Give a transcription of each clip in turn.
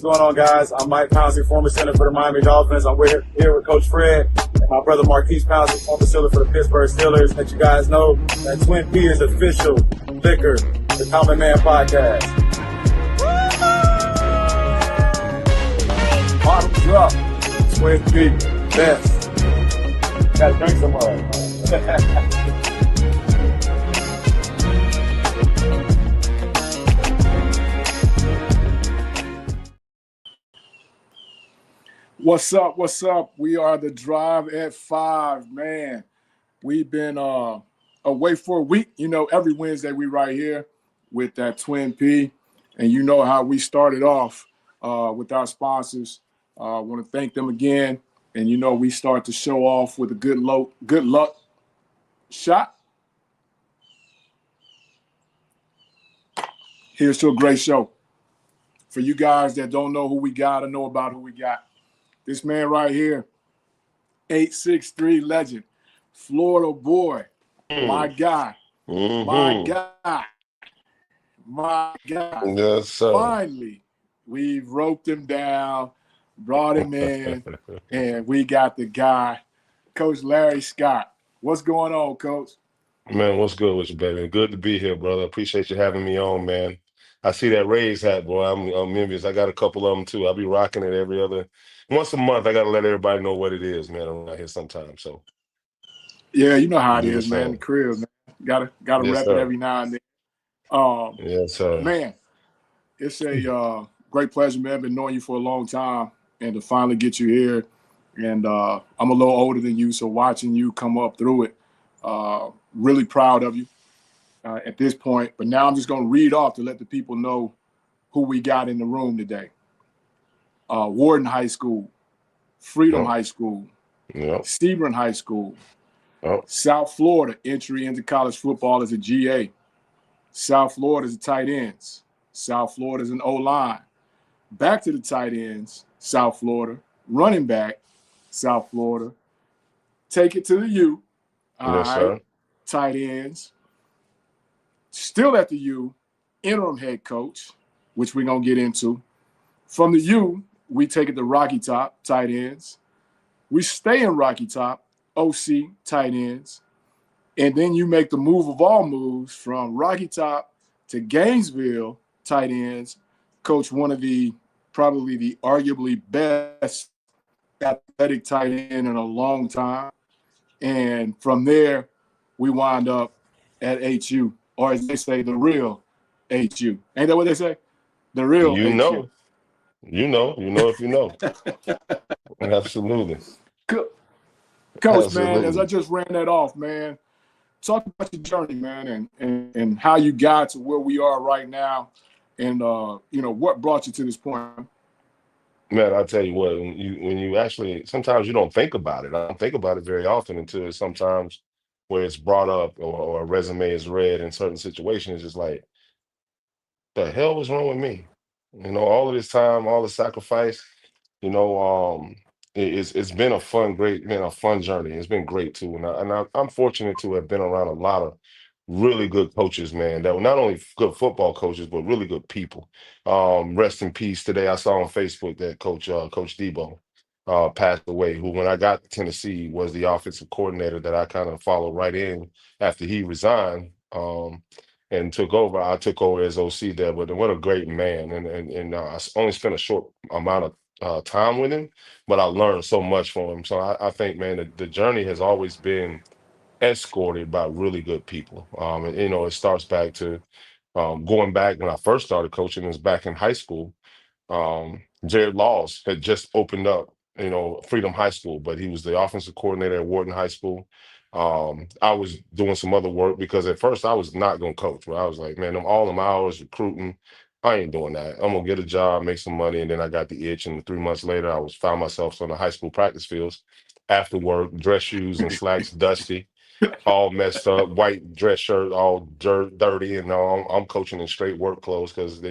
going on, guys? I'm Mike Pouncey, former center for the Miami Dolphins. I'm here with Coach Fred and my brother Marquise Pouncey, former center for the Pittsburgh Steelers. Let you guys know that Twin P is official liquor, the Common Man Podcast. Bottoms up, Twin P, best. Gotta drink some more. What's up? What's up? We are the Drive at 5, man. We've been away for a week. You know, every Wednesday we right here with that Twin P, and you know how we started off with our sponsors. I want to thank them again, and you know we start to show off with a good luck shot. Here's to a great show. For you guys that don't know who we got or know about who we got. This man right here, 8'6" legend, Florida boy, my guy, my guy. Yes, sir. Finally, we've roped him down, brought him in, and we got the guy, Coach Larry Scott. What's going on, Coach? Man, what's good with you, baby? Good to be here, brother. Appreciate you having me on, man. I see that Rays hat, boy. I'm envious. I got a couple of them, too. I'll be rocking it once a month. I got to let everybody know what it is, man, around here sometimes. So, yeah, you know how it is, man. The crib, man. Gotta Yes, rep sir. it every now and then. Yes, sir. Man, it's a great pleasure, man. I've been knowing you for a long time, and to finally get you here. And I'm a little older than you, so watching you come up through it, really proud of you at this point. But now I'm just going to read off to let the people know who we got in the room today. Warden High School, Freedom High School, Sebring High School, South Florida entry into college football as a GA. South Florida is a tight ends. South Florida is an O-line. Back to the tight ends, South Florida. Running back, South Florida. Take it to the U. Yes, sir. Tight ends. Still at the U, interim head coach, which we're going to get into. From the U, we take it to Rocky Top, tight ends. We stay in Rocky Top, OC, tight ends. And then you make the move of all moves from Rocky Top to Gainesville, tight ends. Coach, one of probably the arguably best athletic tight end in a long time. And from there, we wind up at HU, or as they say, the real HU. Ain't that what they say? The real HU. You know if you know. Absolutely. Coach, Absolutely. Man, as I just ran that off, man, talk about your journey, man, and how you got to where we are right now, and what brought you to this point. Man, I'll tell you what, when you actually, sometimes you don't think about it. I don't think about it very often until sometimes where it's brought up or a resume is read in certain situations. It's just like, the hell was wrong with me? All of this time, all the sacrifice, it's been a fun journey. It's been great too. And I'm fortunate to have been around a lot of really good coaches, man, that were not only good football coaches, but really good people. Rest in peace. Today I saw on Facebook that Coach Debo passed away, who when I got to Tennessee was the offensive coordinator that I kind of followed right in after he resigned and took over. I took over as OC there, but what a great man. And I only spent a short amount of time with him, but I learned so much from him. So I think, man, the journey has always been escorted by really good people. It starts back to going back when I first started coaching, is back in high school. Jared Laws had just opened up, Freedom High School, but he was the offensive coordinator at Wharton High School. I was doing some other work because at first I was not going to coach. But I was like, man, all them hours recruiting, I ain't doing that. I'm going to get a job, make some money. And then I got the itch. And 3 months later, I found myself on the high school practice fields after work, dress shoes and slacks, dusty, all messed up, white dress shirt, all dirty. And now I'm coaching in straight work clothes because,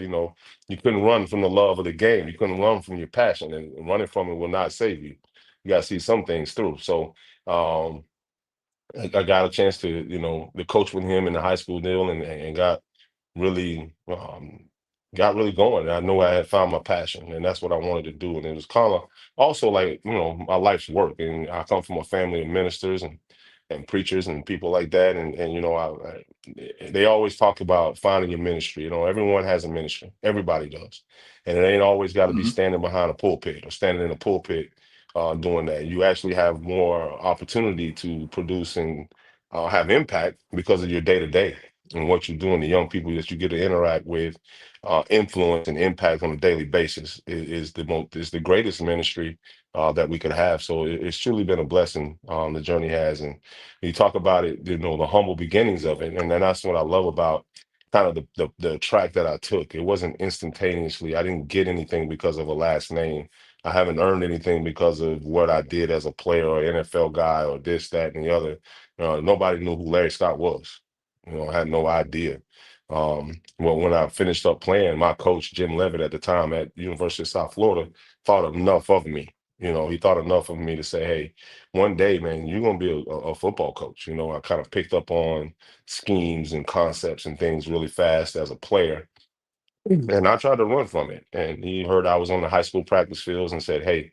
you couldn't run from the love of the game. You couldn't run from your passion, and running from it will not save you. You got to see some things through. So I got a chance to, to coach with him in the high school deal and got really got really going. And I knew I had found my passion, and that's what I wanted to do. And it was kind of also like, my life's work. And I come from a family of ministers and preachers and people like that. And they always talk about finding your ministry. Everyone has a ministry. Everybody does. And it ain't always got to be Hmm. standing behind a pulpit or standing in a pulpit doing that. You actually have more opportunity to produce and have impact because of your day to day and what you do and the young people that you get to interact with, influence and impact on a daily basis is the greatest ministry that we could have. So it's truly been a blessing. The journey has, and you talk about it, the humble beginnings of it, and then that's what I love about kind of the track that I took. It wasn't instantaneously. I didn't get anything because of a last name. I haven't earned anything because of what I did as a player or NFL guy or this, that, and the other. Nobody knew who Larry Scott was. I had no idea. Well, when I finished up playing, my coach, Jim Levitt, at the time at University of South Florida, thought enough of me. He thought enough of me to say, hey, one day, man, you're going to be a football coach. I kind of picked up on schemes and concepts and things really fast as a player. And I tried to run from it. And he heard I was on the high school practice fields and said, hey,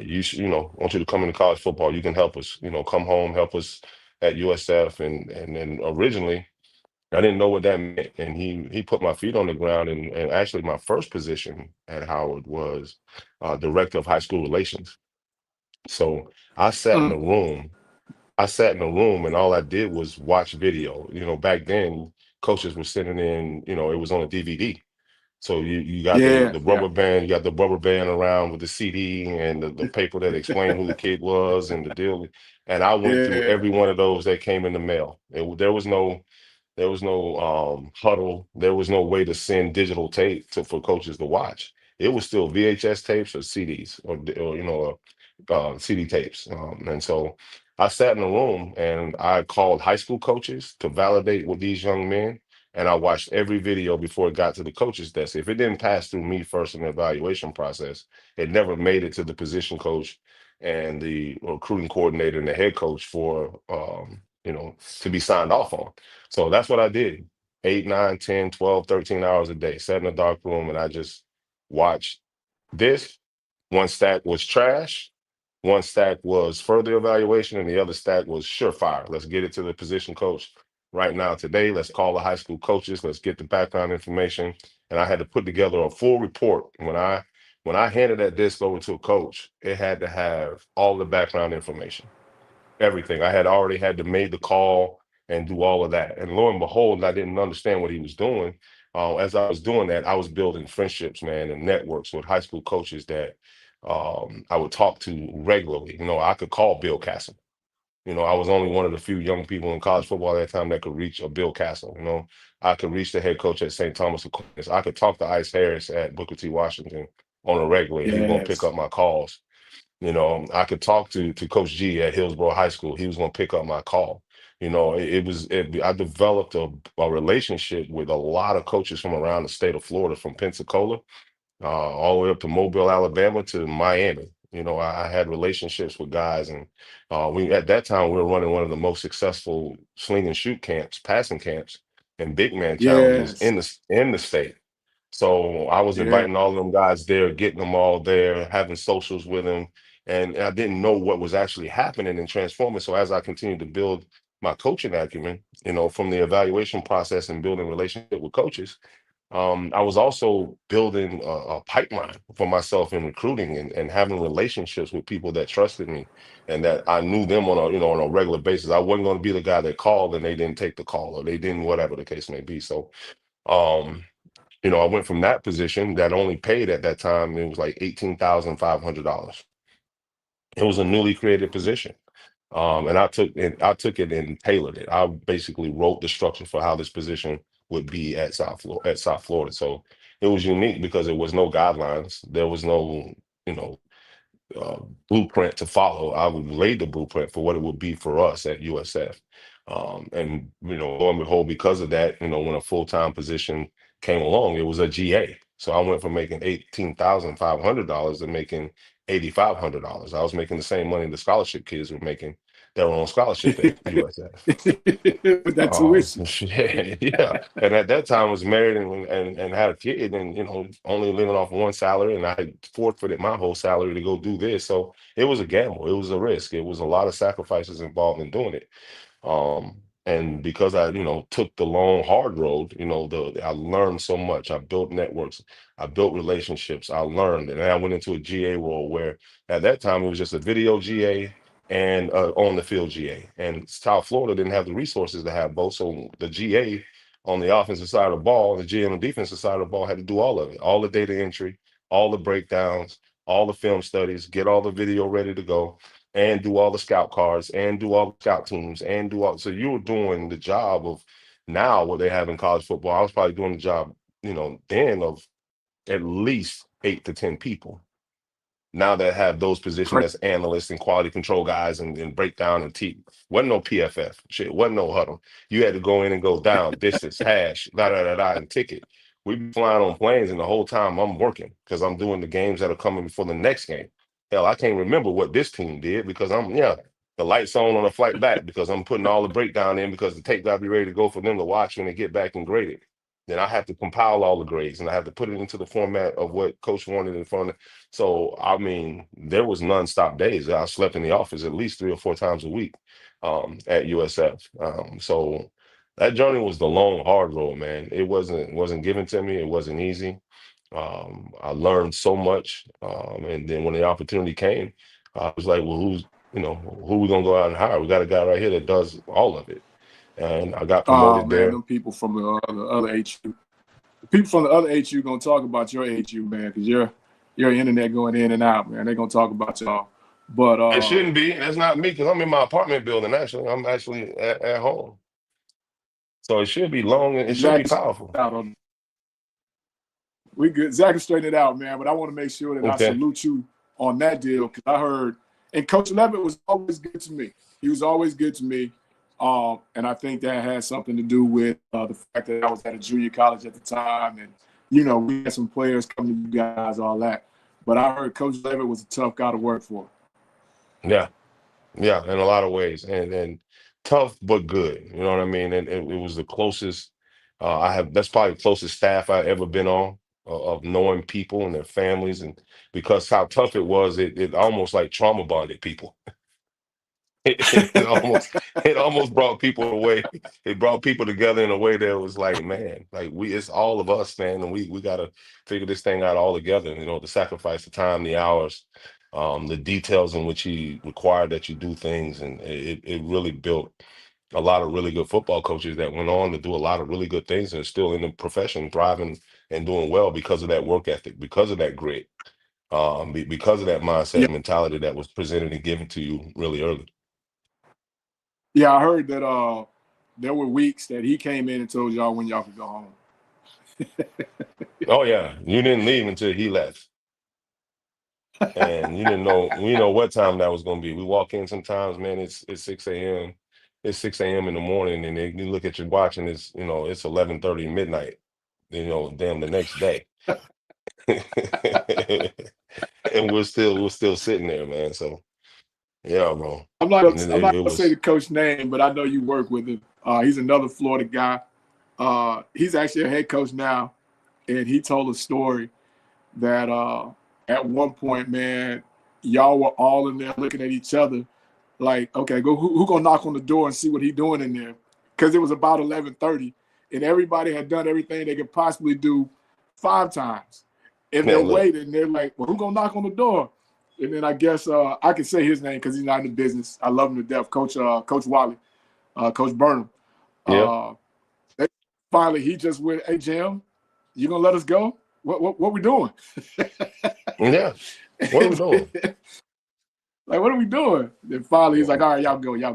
you should, I want you to come into college football. You can help us, come home, help us at USF. And then originally, I didn't know what that meant. And he put my feet on the ground. And actually, my first position at Howard was director of high school relations. So I sat in Mm. the room. I sat in the room and all I did was watch video. Back then, coaches were sending in, it was on a DVD. So you got Yeah, the yeah, rubber band, you got the rubber band around with the CD and the paper that explained who the kid was and the deal. And I went through yeah, every one of those that came in the mail. There was no huddle. There was no way to send digital tape for coaches to watch. It was still VHS tapes or CDs or CD tapes. And so I sat in a room and I called high school coaches to validate with these young men. And I watched every video before it got to the coach's desk. If it didn't pass through me first in the evaluation process, it never made it to the position coach and the recruiting coordinator and the head coach for to be signed off on. So that's what I did. 8, 9, 10, 12, 13 hours a day, sat in a dark room and I just watched this. One stack was trash, one stack was further evaluation, and the other stack was surefire. Let's get it to the position coach right now today. Let's call the high school coaches. Let's get the background information. And I had to put together a full report. When I handed that disc over to a coach, it had to have all the background information, everything. I had already had to make the call and do all of that. And lo and behold, I didn't understand what he was doing. As I was doing that, I was building friendships, man, and networks with high school coaches that I would talk to regularly. I could call Bill Castle. I was only one of the few young people in college football at that time that could reach a Bill Castle. I could reach the head coach at St. Thomas Aquinas. I could talk to Ice Harris at Booker T. Washington on a regular, and he was going to pick yes, up my calls. I could talk to Coach G at Hillsborough High School. He was going to pick up my call. I developed a relationship with a lot of coaches from around the state of Florida, from Pensacola all the way up to Mobile, Alabama to Miami. I had relationships with guys, and we at that time we were running one of the most successful sling and shoot camps, passing camps, and big man challenges yes, in the state. So I was yeah, inviting all of them guys there, getting them all there, having socials with them, and I didn't know what was actually happening and transforming. So as I continued to build my coaching acumen, from the evaluation process and building relationship with coaches, I was also building a pipeline for myself in recruiting and having relationships with people that trusted me and that I knew them on a regular basis. I wasn't going to be the guy that called and they didn't take the call or they didn't, whatever the case may be. So, um, I went from that position that only paid at that time, it was like $18,500. It was a newly created position. And I took it and tailored it. I basically wrote the structure for how this position would be at South Florida. So it was unique because there was no guidelines. There was no, you know, uh, blueprint to follow. I would lay the blueprint for what it would be for us at USF. And lo and behold, because of that, when a full-time position came along, it was a GA. So I went from making $18,500 to making $8,500. I was making the same money the scholarship kids were making that were on scholarship at USF. With that tuition. Yeah, yeah. And at that time, I was married and had a kid, and only living off one salary, and I had forfeited my whole salary to go do this. So it was a gamble. It was a risk. It was a lot of sacrifices involved in doing it. And because I, took the long, hard road, I learned so much. I built networks, I built relationships, I learned, and then I went into a GA role where at that time it was just a video GA and on the field GA. And South Florida didn't have the resources to have both. So the GA on the offensive side of the ball, the GA on the defensive side of the ball had to do all of it, all the data entry, all the breakdowns, all the film studies, get all the video ready to go and do all the scout cards and do all the scout teams and do all. So you were doing the job of now what they have in college football. I was probably doing the job, then of at least 8 to 10 people now that have those positions as analysts and quality control guys and breakdown and wasn't no PFF shit, wasn't no huddle. You had to go in and go down, distance, hash, and ticket. We be flying on planes and the whole time I'm working because I'm doing the games that are coming before the next game. Hell, I can't remember what this team did because the lights on the flight back because I'm putting all the breakdown in because the tape gotta be ready to go for them to watch when they get back and grade it. Then I have to compile all the grades and I have to put it into the format of what coach wanted in front of. So, I mean, there was nonstop days that I slept in the office at least 3 or 4 times a week at USF. So that journey was the long, hard road, man. It wasn't given to me. It wasn't easy. I learned so much. And then when the opportunity came, I was like, well, who we gonna go out and hire? We got a guy right here that does all of it. And I got Oh promoted man, there. them people from the other HU, people from the other HU gonna talk about your HU, man, because your internet going in and out, man. They're gonna talk about y'all. But It shouldn't be. That's not me because I'm in my apartment building. Actually, I'm actually at home, so it should be long and it should be Zach, powerful. we good. Zach can straighten it out, man. But I want to make sure that I Okay. salute you on that deal because I heard, and Coach Levitt was always good to me. He was always good to me. And I think that has something to do with the fact that I was at a junior college at the time. And, we had some players coming to you guys, all that. But I heard Coach Levitt was a tough guy to work for. Yeah, yeah, in a lot of ways, and tough but good. You know what I mean? And it was the closest I have. That's probably the closest staff I ever been on of knowing people and their families, and because how tough it was, it almost like trauma bonded people. It almost brought people away. It brought people together in a way that was like, man, like it's all of us, man, and we gotta figure this thing out all together. The sacrifice, the time, the hours, the details in which he required that you do things, and it really built a lot of really good football coaches that went on to do a lot of really good things and are still in the profession, thriving and doing well because of that work ethic, because of that grit, because of that mindset Yeah, and mentality that was presented and given to you really early. yeah, I heard that there were weeks that he came in and told y'all when y'all could go home. Oh yeah, you didn't leave until he left, and you know what time that was going to be. We walk in sometimes, man. It's 6 a.m. It's 6 a.m. in the morning, and then you look at your watch, and it's 11:30 midnight. Damn, the next day, and we're still sitting there, man. So yeah, bro. I'm not And gonna, it, I'm it, not it gonna say was the coach name, but I know you work with him. He's another Florida guy. He's actually a head coach now, and he told a story that at one point, man, y'all were all in there looking at each other like, okay, go who gonna knock on the door and see what he doing in there? Because it was about 11:30, and everybody had done everything they could possibly do 5 times, and they're man. Look, waiting. And they're like, well, who gonna knock on the door? And then I guess I can say his name because he's not in the business. I love him to death, Coach Wally, Coach Burnham. yeah, Uh, they, finally, he just went, hey Jim, you gonna let us go? What we doing? yeah. What are we doing? Like, what are we doing? Then finally, he's like, all right, y'all go. Yeah,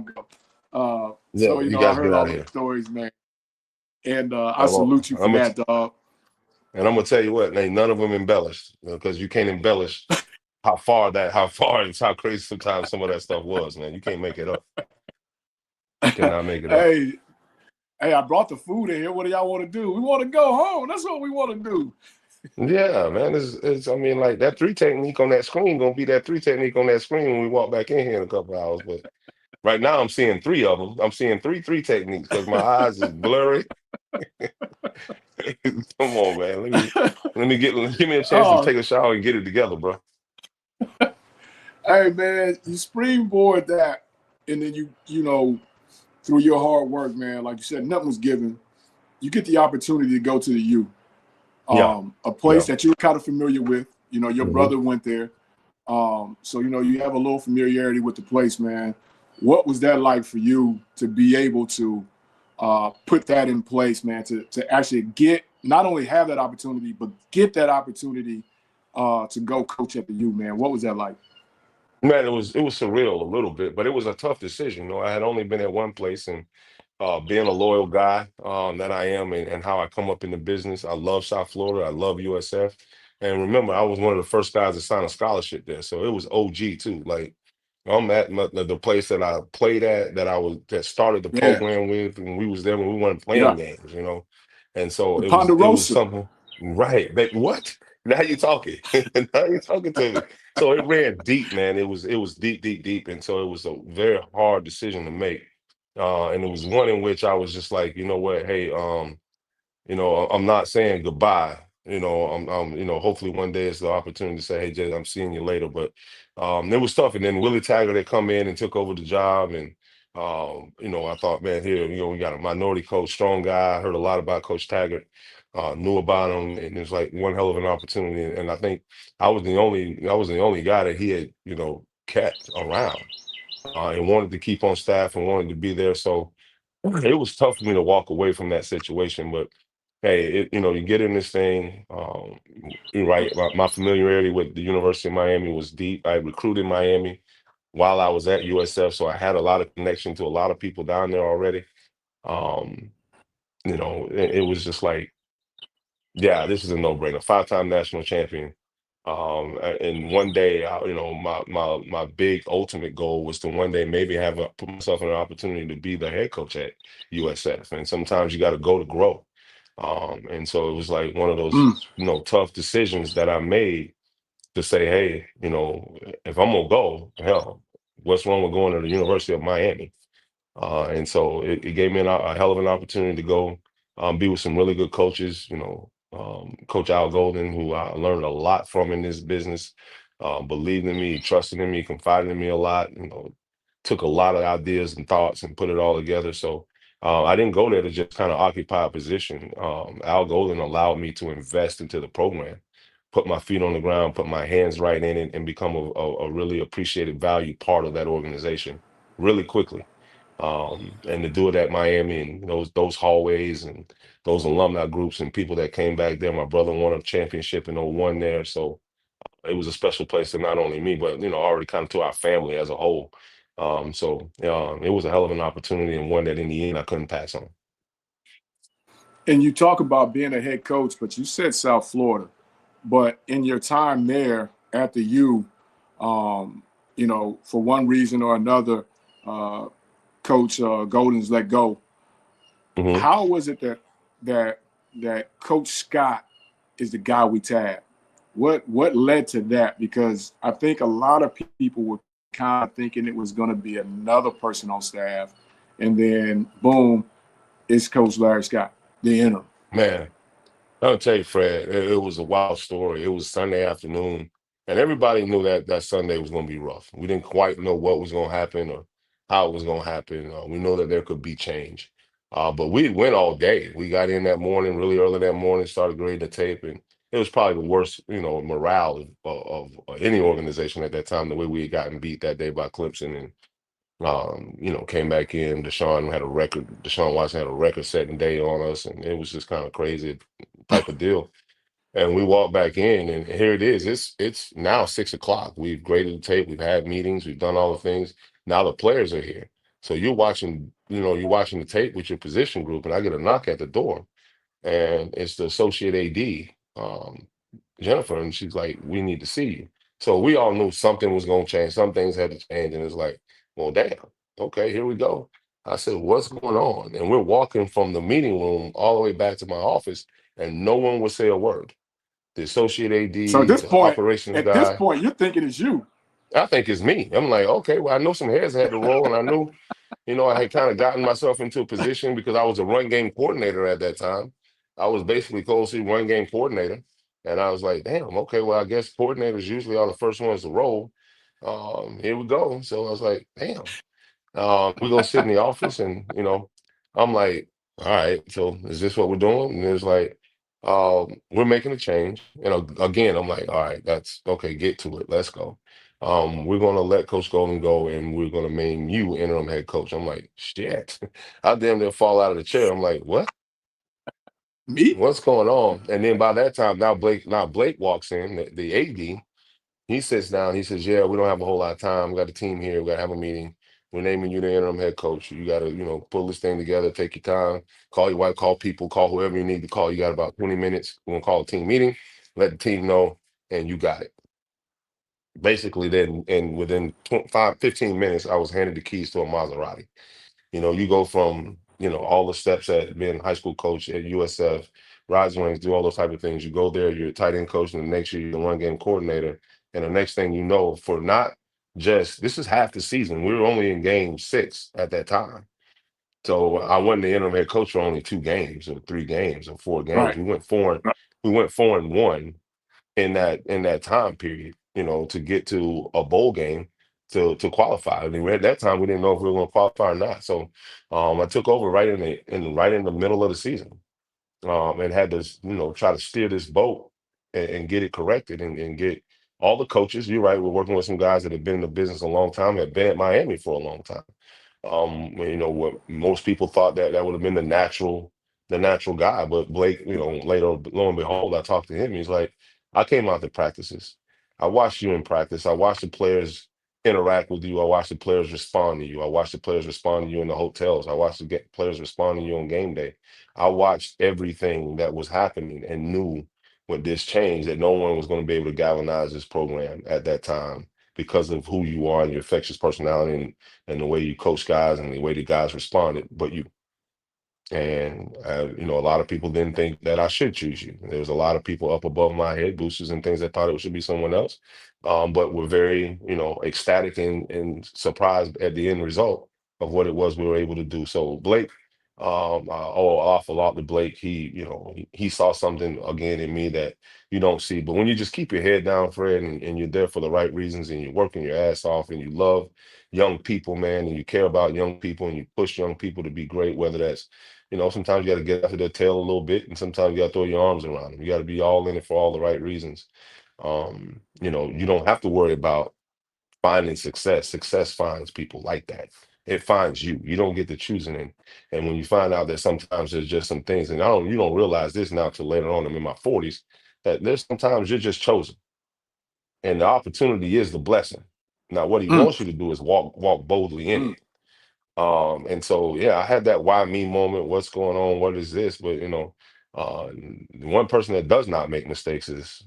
So, you I guys heard get all out of those here. stories, man. And I I'm gonna, salute you for I'm gonna, that, dog. and I'm gonna tell you what, ain't none of them embellished because you can't embellish how crazy sometimes some of that stuff was, man. You can't make it up. You cannot make it up. hey, I brought the food in here. What do y'all want to do? We want to go home. That's what we want to do. Yeah, man. I mean, like that three technique on that screen gonna be that three technique on that screen when we walk back in here in a couple hours. But Right now, I'm seeing three of them. I'm seeing three techniques because my eyes is blurry. Come on, man. Give me a chance to Oh, take a shower and get it together, bro. hey man, you springboard that, and then you through your hard work, man. Like you said, nothing was given. You get the opportunity to go to the U, Yeah, a place yeah. that you're kind of familiar with. Your Hmm. brother went there, so you have a little familiarity with the place, man. What was that like for you to be able to put that in place, man? To actually get not only have that opportunity, but get that opportunity to go coach at the U, man. What was that like? Man, it was surreal a little bit, but it was a tough decision. I had only been at one place, and being a loyal guy that I am, and how I come up in the business, I love South Florida. I love USF, and remember, I was one of the first guys to sign a scholarship there, so it was OG too. Like I'm at the place that I played at, that started the Yeah, program with, and we was there when we weren't playing yeah. games. And so The it was Ponderosa. something, right? But what? Now you're talking. Now you're talking to me. So it ran deep, man. It was deep, deep, deep, and so it was a very hard decision to make. And it was one in which I was just like, you know what, hey, I'm not saying goodbye. Hopefully one day it's the opportunity to say, hey, Jay, I'm seeing you later. But it was tough. And then Willie Taggart had come in and took over the job. And I thought, man, here, we got a minority coach, strong guy. I heard a lot about Coach Taggart, knew about him, and it was like one hell of an opportunity. And I think I was the only guy that he had, kept around, and wanted to keep on staff and wanted to be there. So it was tough for me to walk away from that situation, but hey, you get in this thing. You're right. My familiarity with the University of Miami was deep. I recruited Miami while I was at USF, so I had a lot of connection to a lot of people down there already. Um, it was just like, yeah, this is a no-brainer. Five-time national champion. And one day, my big ultimate goal was to one day maybe put myself in an opportunity to be the head coach at USF. And sometimes you got to go to grow. And so it was like one of those, Mm. tough decisions that I made to say, hey, if I'm gonna go, hell, what's wrong with going to the University of Miami? And so it gave me a hell of an opportunity to go be with some really good coaches. Coach Al Golden, who I learned a lot from in this business, believed in me, trusted in me, confided in me a lot. Took a lot of ideas and thoughts and put it all together. So I didn't go there to just kind of occupy a position. Al Golden allowed me to invest into the program, put my feet on the ground, put my hands right in it, and become a really appreciated, valued part of that organization really quickly. And to do it at Miami and those hallways and those alumni groups and people that came back there. My brother won a championship in '01 there, so it was a special place to not only me, but already kind of to our family as a whole. So it was a hell of an opportunity and one that in the end I couldn't pass on. And you talk about being a head coach, but you said South Florida. But in your time there at the U, for one reason or another, uh, Coach Golden's let go. Hmm. How was it that that Coach Scott is the guy we tabbed? What led to that? Because I think a lot of people were kind of thinking it was going to be another person on staff, and then boom, it's Coach Larry Scott, the interim. Man, I'll tell you, Fred, it was a wild story. It was Sunday afternoon, and everybody knew that Sunday was going to be rough. We didn't quite know what was going to happen or how it was going to happen. We know that there could be change, but we went all day. We got in that morning, really early that morning, started grading the tape, and it was probably the worst, morale of any organization at that time. The way we had gotten beat that day by Clemson, and came back in. Deshaun Watson had a record-setting day on us, and it was just kind of crazy type of deal. And we walked back in, and here it is. It's now 6 o'clock. We've graded the tape. We've had meetings. We've done all the things. Now the players are here. So you're watching the tape with your position group, and I get a knock at the door, and it's the associate AD, Jennifer, and she's like, "We need to see you." So we all knew something was going to change. Some things had to change, and it's like, well, damn, okay, here we go. I said, "What's going on?" And we're walking from the meeting room all the way back to my office, and no one would say a word. The associate So AD, the operations at this guy. point, you're thinking it's you. I think it's me. I'm like, okay, well, I know some heads had to roll, and I knew, I had kind of gotten myself into a position because I was a run game coordinator at that time. I was basically Coach C run game coordinator, and I was like, damn, okay, well, I guess coordinators usually are the first ones to roll. Here we go. So I was like, damn. We're gonna sit in the office, and I'm like, all right, so is this what we're doing? And it's like, we're making a change. Again, I'm like, all right, that's okay, get to it, let's go. We're gonna let Coach Golden go, and we're gonna name you interim head coach. I'm like, shit. I damn near fall out of the chair. I'm like, what? Me? What's going on? And then by that time, now Blake walks in, the AD. He sits down. He says, "Yeah, we don't have a whole lot of time. We got a team here. We got to have a meeting. We're naming you the interim head coach. You got to, pull this thing together. Take your time. Call your wife. Call people. Call whoever you need to call. You got about 20 minutes. We're gonna call a team meeting. Let the team know, and you got it." Basically, then, and within 15 minutes, I was handed the keys to a Maserati. You go from, all the steps at being a high school coach at USF, rise ranks, do all those type of things. You go there, you're a tight end coach, and the next year you're the run game coordinator. And the next thing you know, for not just this is half the season. We were only in game 6 at that time. So I wasn't the interim head coach for only 2 games or 3 games or 4 games. Right. We went 4-1 in that time period, to get to a bowl game to qualify. I mean, at that time we didn't know if we were going to qualify or not. So I took over right in the middle of the season, and had to try to steer this boat and get it corrected and get all the coaches. You're right. We're working with some guys that have been in the business a long time, have been at Miami for a long time. What most people thought that would have been the natural guy, but Blake, later, lo and behold, I talked to him. He's like, I came out to practices. I watched you in practice. I watched the players interact with you. I watched the players respond to you. I watched the players respond to you in the hotels. I watched the players respond to you on game day. I watched everything that was happening and knew with this change that no one was going to be able to galvanize this program at that time because of who you are and your infectious personality and the way you coach guys and the way the guys responded, but you. And a lot of people didn't think that I should choose you. There was a lot of people up above my head, boosters and things that thought it should be someone else, but were very, ecstatic and surprised at the end result of what it was we were able to do. So Blake, I owe an awful lot to Blake. He saw something again in me that you don't see. But when you just keep your head down, Fred, and you're there for the right reasons, and you're working your ass off, and you love young people, man, and you care about young people, and you push young people to be great, whether that's sometimes you got to get after their tail a little bit, and sometimes you got to throw your arms around them. You got to be all in it for all the right reasons. You don't have to worry about finding success. Success finds people like that. It finds you. You don't get to choosing it. And when you find out that sometimes there's just some things, and you don't realize this now till later on. I'm in my 40s, that there's sometimes you're just chosen, and the opportunity is the blessing. Now, what he Mm, wants you to do is walk boldly in mm. it. And so, yeah, I had that why me moment. What's going on? What is this? But uh, the one person that does not make mistakes is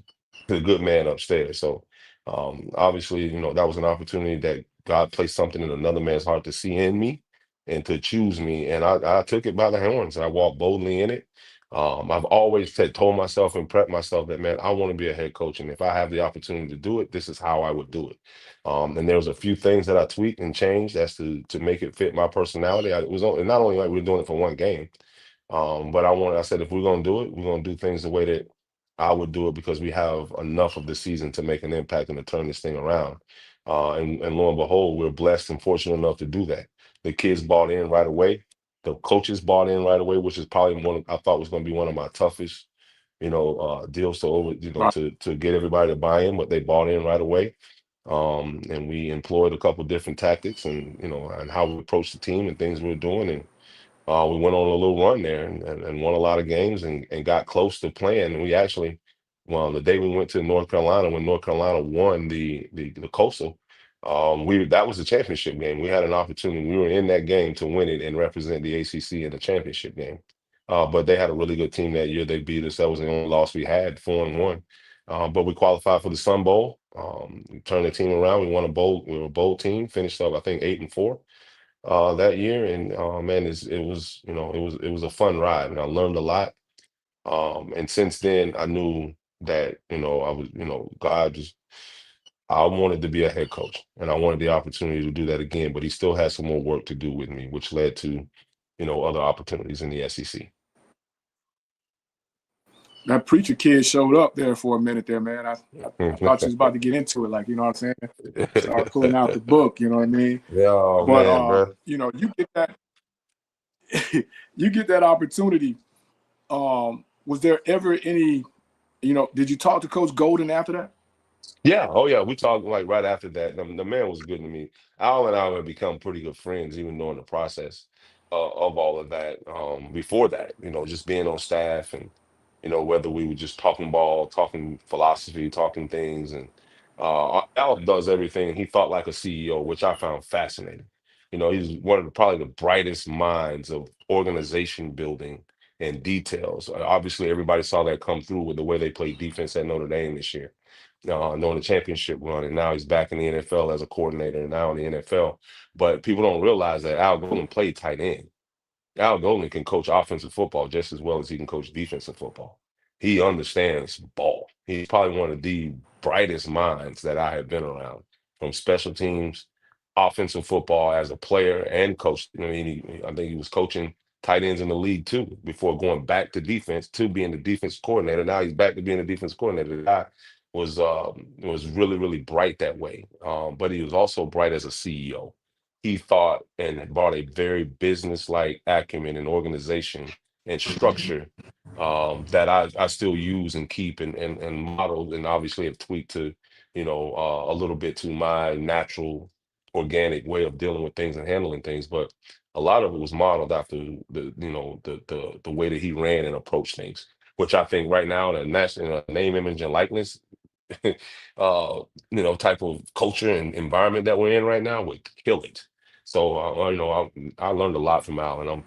the good man upstairs. So, obviously, that was an opportunity that God placed something in another man's heart to see in me and to choose me. And I took it by the horns. I walked boldly in it. I've always told myself and prepped myself that, man, I want to be a head coach. And if I have the opportunity to do it, this is how I would do it. And there was a few things that I tweaked and changed as to make it fit my personality. It was not only like we are doing it for one game, but I said, if we're going to do it, we're going to do things the way that I would do it because we have enough of the season to make an impact and to turn this thing around. And lo and behold, we're blessed and fortunate enough to do that. The kids bought in right away. The coaches bought in right away, which is probably I thought was going to be one of my toughest, deals Right. to get everybody to buy in, but they bought in right away. And we employed a couple different tactics and how we approached the team and things we were doing. And we went on a little run there and won a lot of games and got close to playing. And we actually, well, the day we went to North Carolina, when North Carolina won the Coastal, that was the championship game. We had an opportunity. We were in that game to win it and represent the ACC in the championship game. But they had a really good team that year. They beat us. That was the only loss we had, 4-1. But we qualified for the Sun Bowl. We turned the team around. We won a bowl. We were a bowl team. Finished up, I think, 8-4 that year. And man, it was a fun ride, and I learned a lot. And since then, I knew that I was God just I wanted to be a head coach, and I wanted the opportunity to do that again. But he still had some more work to do with me, which led to, other opportunities in the SEC. That preacher kid showed up there for a minute there, man. I thought you was about to get into it, like, you know what I'm saying? Start pulling out the book, you know what I mean? Yeah, oh, But man, bro. you get that you get that opportunity. Was there ever any, did you talk to Coach Golden after that? Yeah, oh yeah, we talked like right after that. The man was good to me. Al and I had become pretty good friends even during the process of all of that. Before that, just being on staff and whether we were just talking ball, talking philosophy, talking things, and Al does everything. He thought like a CEO, which I found fascinating. He's one of probably the brightest minds of organization building and details. Obviously, everybody saw that come through with the way they played defense at Notre Dame this year, knowing the championship run, and now he's back in the NFL as a coordinator, and now in the NFL. But people don't realize that Al Golden played tight end. Al Golden can coach offensive football just as well as he can coach defensive football. He understands ball. He's probably one of the brightest minds that I have been around, from special teams, offensive football as a player and coach. I mean, I think he was coaching tight ends in the league too before going back to defense to being the defense coordinator. Now he's back to being the defense coordinator. The guy was really really bright that way, but he was also bright as a CEO. He thought and brought a very business-like acumen and organization and structure, that I still use and keep and model, and obviously have tweaked to, a little bit to my natural, organic way of dealing with things and handling things. But a lot of it was modeled after the way that he ran and approached things, which I think right now in a national name, image, and likeness, uh, type of culture and environment that we're in right now would kill it. So, I learned a lot from Al, and I'm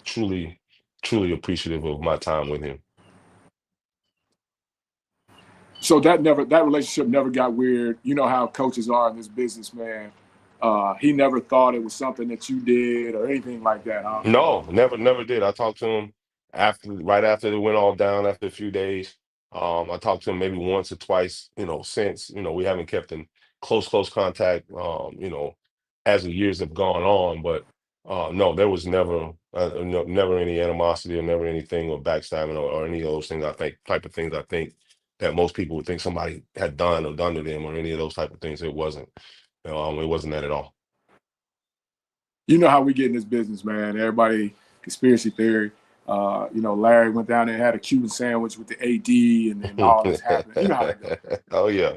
truly, truly appreciative of my time with him. So that relationship never got weird. You know how coaches are in this business, man. He never thought it was something that you did or anything like that, huh? No, never did. I talked to him right after it went all down after a few days. I talked to him maybe once or twice, since, we haven't kept in close contact, as the years have gone on. But no, there was never any animosity or never anything or backstabbing or any of those things. I think type of things I think that most people would think somebody had done or done to them or any of those type of things. It wasn't. It wasn't that at all. You know how we get in this business, man. Everybody conspiracy theory. Larry went down there and had a Cuban sandwich with the AD, and then all this happened. You know how that goes. Oh yeah.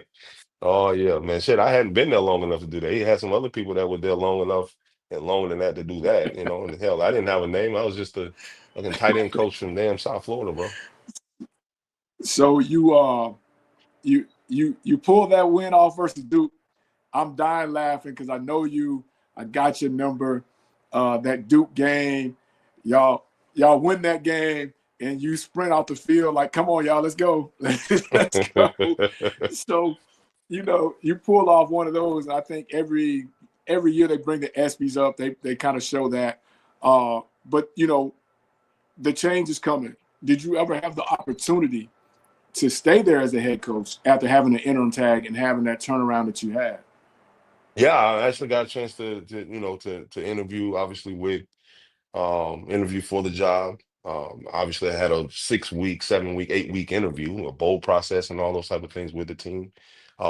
Oh yeah, man. Shit, I hadn't been there long enough to do that. He had some other people that were there long enough and longer than that to do that. And hell, I didn't have a name. I was just a fucking tight end coach from damn South Florida, bro. So you pull that win off versus Duke. I'm dying laughing because I know you. I got your number. That Duke game, y'all win that game, and you sprint off the field like, come on, y'all, let's go, let's go. So, you pull off one of those. And I think every year they bring the ESPYS up. They kind of show that. But the change is coming. Did you ever have the opportunity to stay there as a head coach after having an interim tag and having that turnaround that you had? Yeah, I actually got a chance to interview, obviously, with interview for the job. Obviously, I had a 6 week, 7 week, 8 week interview, a bold process, and all those type of things with the team,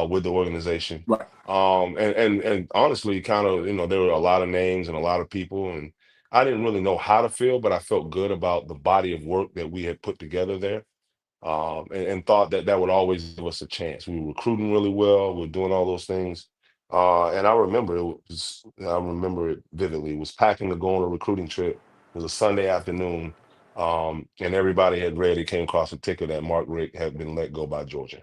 with the organization. Right. And honestly, kind of, there were a lot of names and a lot of people, and I didn't really know how to feel, but I felt good about the body of work that we had put together there, and thought that that would always give us a chance. We were recruiting really well. We were doing all those things. And I remember it vividly. It was packing to go on a recruiting trip. It was a Sunday afternoon. And everybody had read it, came across a ticker that Mark Richt had been let go by Georgia.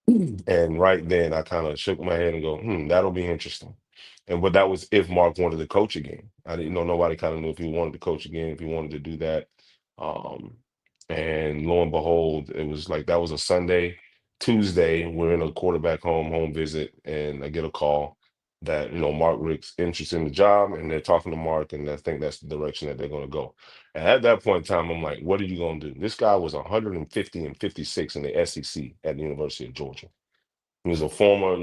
And right then I kind of shook my head and go, that'll be interesting. But that was if Mark wanted to coach again. I didn't know, nobody kind of knew if he wanted to coach again, if he wanted to do that. Um, and lo and behold, it was like that was a Sunday. Tuesday, we're in a quarterback home visit, and I get a call that, Mark Rick's interested in the job, and they're talking to Mark, and I think that's the direction that they're going to go. And at that point in time, I'm like, what are you going to do? This guy was 150 and 56 in the SEC at the University of Georgia. He was a former,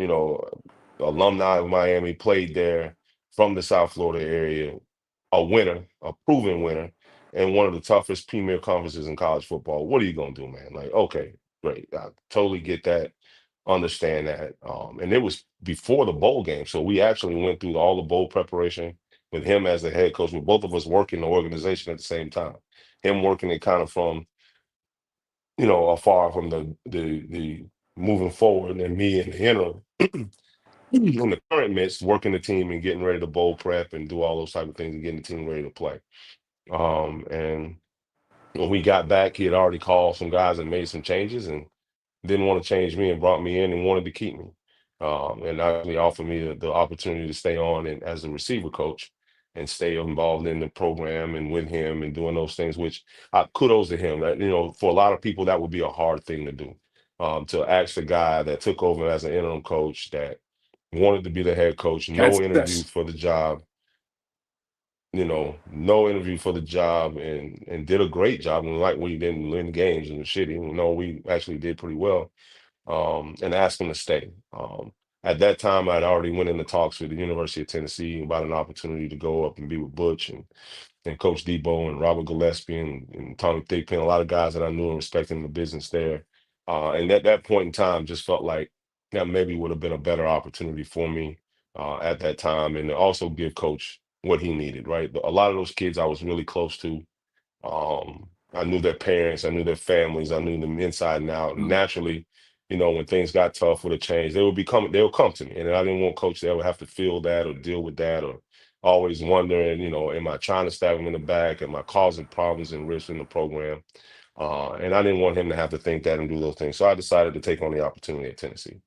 alumni of Miami, played there from the South Florida area, a winner, a proven winner, and one of the toughest premier conferences in college football. What are you gonna do, man? Like, okay, great. I totally get that, understand that. And it was before the bowl game. So we actually went through all the bowl preparation with him as the head coach, with both of us working the organization at the same time. Him working it kind of from, afar from the moving forward, and me in the interim in the current midst, working the team and getting ready to bowl prep and do all those type of things and getting the team ready to play. And when we got back, he had already called some guys and made some changes and didn't want to change me and brought me in and wanted to keep me. And actually offered me the opportunity to stay on and as a receiver coach and stay involved in the program and with him and doing those things, which kudos to him. That, for a lot of people, that would be a hard thing to do. To ask the guy that took over as an interim coach that wanted to be the head coach, no interview Kansas. for the job, no interview for the job, and did a great job. And like, we didn't win games and shit, even though we actually did pretty well, and asked him to stay. At that time, I'd already went into talks with the University of Tennessee about an opportunity to go up and be with Butch and Coach Debo and Robert Gillespie and Tommy Thigpen, a lot of guys that I knew and respected in the business there. And at that point in time, just felt like that maybe would have been a better opportunity for me at that time, and to also give Coach what he needed, right? A lot of those kids I was really close to. I knew their parents, I knew their families, I knew them inside and out. And Mm. naturally, when things got tough with a change, they would come to me. And I didn't want Coach to ever have to feel that or deal with that, or always wondering, am I trying to stab him in the back? Am I causing problems and risks in the program? And I didn't want him to have to think that and do those things. So I decided to take on the opportunity at Tennessee.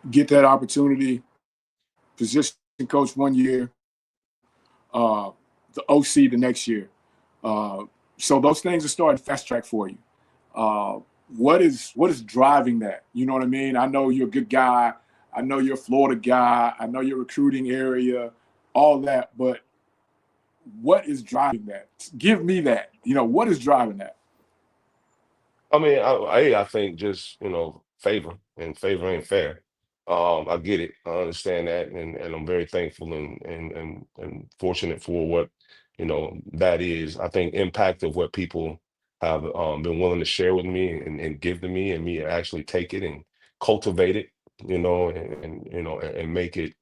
Get that opportunity, position coach 1 year, the OC the next year. So those things are starting to fast track for you. What is driving that? You know what I mean? I know you're a good guy. I know you're a Florida guy. I know your recruiting area, all that. But what is driving that? Give me that. What is driving that? I mean, I think just, favor, and favor ain't fair. I get it. I understand that, and I'm very thankful and fortunate for what, that is. I think impact of what people have been willing to share with me and give to me, and me actually take it and cultivate it, and make it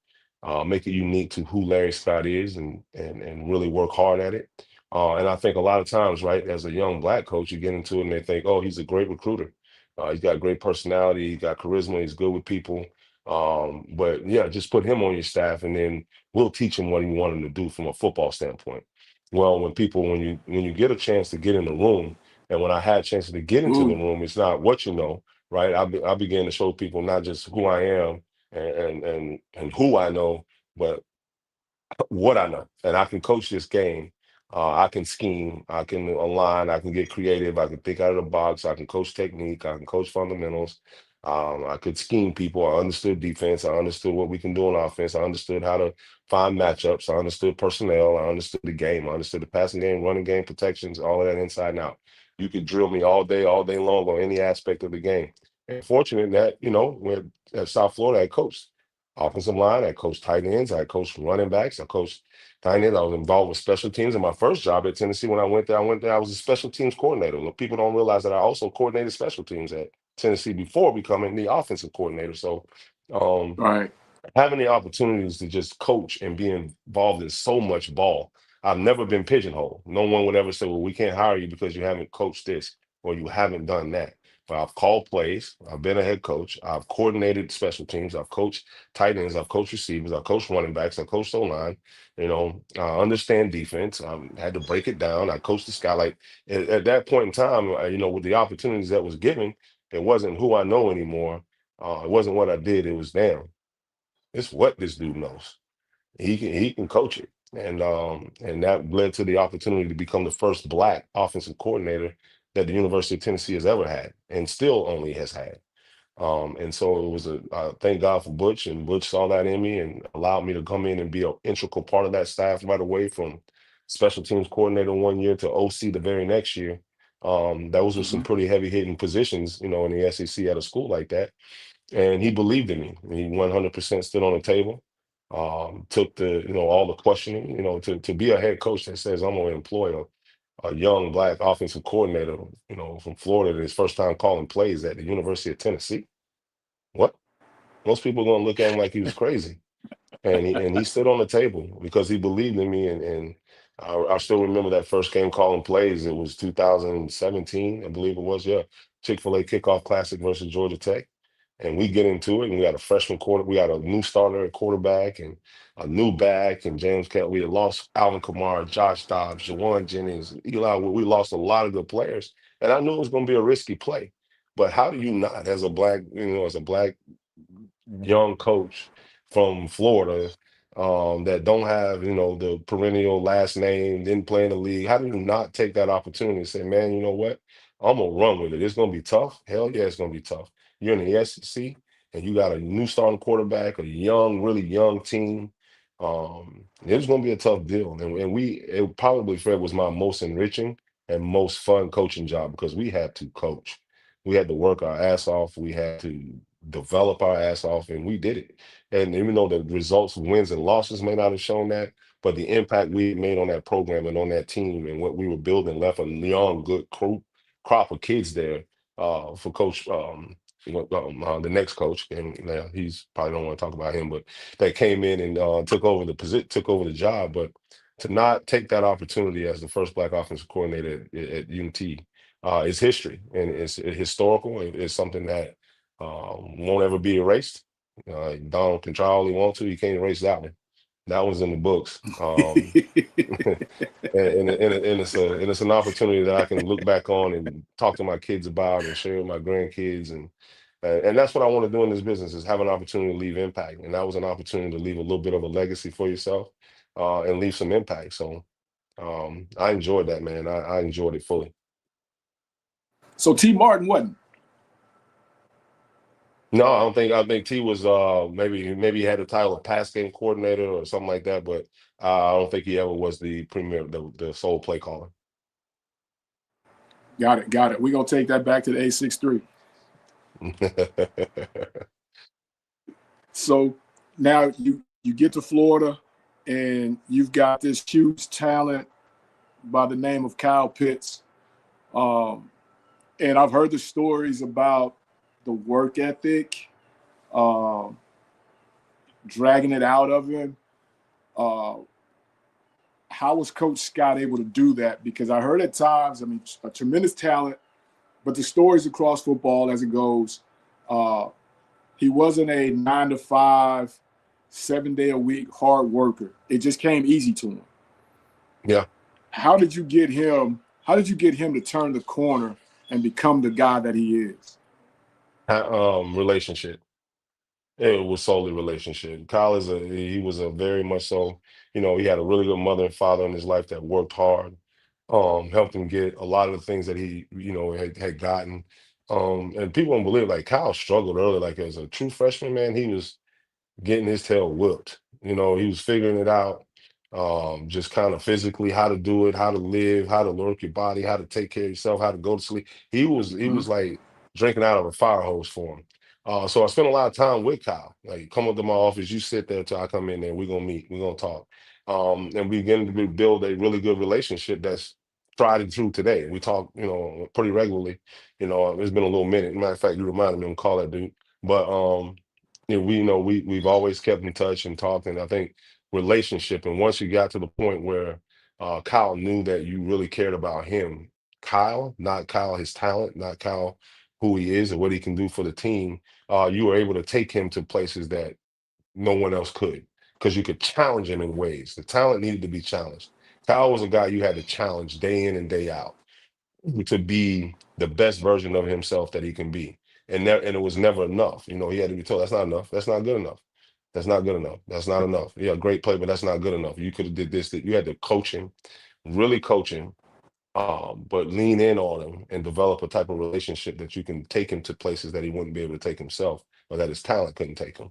unique to who Larry Scott is, and really work hard at it. And I think a lot of times, right, as a young black coach, you get into it and they think, oh, he's a great recruiter. He's got great personality, he's got charisma, he's good with people. But yeah, just put him on your staff and then we'll teach him what you want him to do from a football standpoint. Well, when you get a chance to get in the room, and when I had a chance to get into the Ooh, room, it's not what you know, right? I began to show people not just who I am and who I know, but what I know, and I can coach this game. I can scheme, I can align, I can get creative, I can think out of the box, I can coach technique, I can coach fundamentals. I could scheme people. I understood defense. I understood what we can do on offense. I understood how to find matchups. I understood personnel. I understood the game. I understood the passing game, running game, protections, all of that inside and out. You could drill me all day long on any aspect of the game. And fortunate that, when at South Florida, I coached offensive line, I coached tight ends, I coached running backs, I coached tight ends. I was involved with special teams. In my first job at Tennessee, when I went there, I was a special teams coordinator. Well, people don't realize that I also coordinated special teams at Tennessee before becoming the offensive coordinator. So um, right. having the opportunities to just coach and be involved in so much ball. I've never been pigeonholed. No one would ever say, well, we can't hire you because you haven't coached this or you haven't done that. But I've called plays. I've been a head coach. I've coordinated special teams. I've coached tight ends. I've coached receivers. I've coached running backs. I've coached O-line. I understand defense. I had to break it down. I coached the sky. Like at that point in time, with the opportunities that was given, it wasn't who I know anymore. It wasn't what I did. It was damn. It's what this dude knows. He can coach it. And that led to the opportunity to become the first black offensive coordinator that the University of Tennessee has ever had and still only has had. And so it was thank God for Butch, and Butch saw that in me and allowed me to come in and be an integral part of that staff right away, from special teams coordinator 1 year to OC the very next year. Those were some Hmm. pretty heavy hitting positions, in the SEC at a school like that. And he believed in me. He 100% stood on the table. Took all the questioning, to be a head coach that says I'm going to employ a young black offensive coordinator, from Florida, his first time calling plays at the University of Tennessee. What? Most people are going to look at him like he was crazy, and he stood on the table because he believed in me. And I still remember that first game calling plays. It was 2017, I believe it was. Yeah, Chick-fil-A kickoff classic versus Georgia Tech, and we get into it. And we got a freshman quarter. We got a new starter at quarterback and a new back. And James Kelly. We had lost Alvin Kamara, Josh Dobbs, Jawan Jennings, Eli. We lost a lot of good players, and I knew it was going to be a risky play. But how do you not, as a black, as a black young coach from Florida, that don't have, the perennial last name, didn't play in the league. How do you not take that opportunity and say, man, you know what? I'm gonna run with it. It's gonna be tough. Hell yeah, it's gonna be tough. You're in the SEC and you got a new starting quarterback, a young, really young team. It's gonna be a tough deal. It probably, Fred, was my most enriching and most fun coaching job because we had to coach. We had to work our ass off. We had to develop our ass off, and we did it. And even though the results, wins and losses may not have shown that, but the impact we made on that program and on that team and what we were building left a young, good crop of kids there, for Coach, the next coach, and he's probably don't want to talk about him, but that came in and took over the position, took over the job. But to not take that opportunity as the first black offensive coordinator at UT is history, and it's historical. It's something that won't ever be erased. Donald can try all he wants to. He can't erase that one. That one's in the books. And it's an opportunity that I can look back on and talk to my kids about and share with my grandkids. And that's what I want to do in this business, is have an opportunity to leave impact. And that was an opportunity to leave a little bit of a legacy for yourself, and leave some impact. So I enjoyed that, man. I enjoyed it fully. So T. Martin wasn't. No, I don't think. I think T was maybe he had the title of pass game coordinator or something like that, but I don't think he ever was the premier, the sole play caller. Got it. Got it. We're gonna take that back to the 863. So now you get to Florida and you've got this huge talent by the name of Kyle Pitts. And I've heard the stories about the work ethic, um, dragging it out of him. Uh, how was Coach Scott able to do that? Because I heard at times, I mean, a tremendous talent, but the stories across football as it goes, uh, he wasn't a 9 to 5, 7 day a week hard worker. It just came easy to him. Yeah. How did you get him? How did you get him to turn the corner and become the guy that he is? Relationship. It was solely relationship. Kyle he was a very much so, he had a really good mother and father in his life that worked hard, helped him get a lot of the things that he, had gotten. And people don't believe, like, Kyle struggled early, like as a true freshman, man, he was getting his tail whooped. He was figuring it out, just kind of physically how to do it, how to live, how to work your body, how to take care of yourself, how to go to sleep. He was Mm-hmm. like drinking out of a fire hose for him. So I spent a lot of time with Kyle. Like, come up to my office, you sit there till I come in there. We're gonna meet, we're gonna talk. And we begin to build a really good relationship that's tried and true today. We talk, pretty regularly. It's been a little minute. Matter of fact, you reminded me to call that dude. But we've always kept in touch and talked, and I think relationship. And once you got to the point where Kyle knew that you really cared about him, Kyle, not Kyle his talent, not Kyle who he is and what he can do for the team, you were able to take him to places that no one else could, because you could challenge him in ways. The talent needed to be challenged. Kyle was a guy you had to challenge day in and day out to be the best version of himself that he can be. And it was never enough. He had to be told, that's not enough. That's not good enough. That's not good enough. That's not enough. Yeah, great play, but that's not good enough. You could have did this. That you had to coach him, really coach him, but lean in on him and develop a type of relationship that you can take him to places that he wouldn't be able to take himself, or that his talent couldn't take him.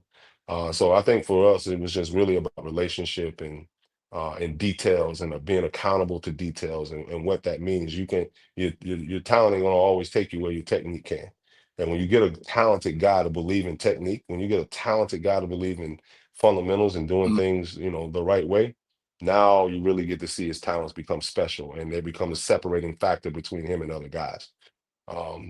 So I think for us, it was just really about relationship and and details, and being accountable to details, and what that means. Your talent ain't gonna always take you where your technique can. And when you get a talented guy to believe in technique, when you get a talented guy to believe in fundamentals and doing Mm. things, the right way, now you really get to see his talents become special, and they become the separating factor between him and other guys.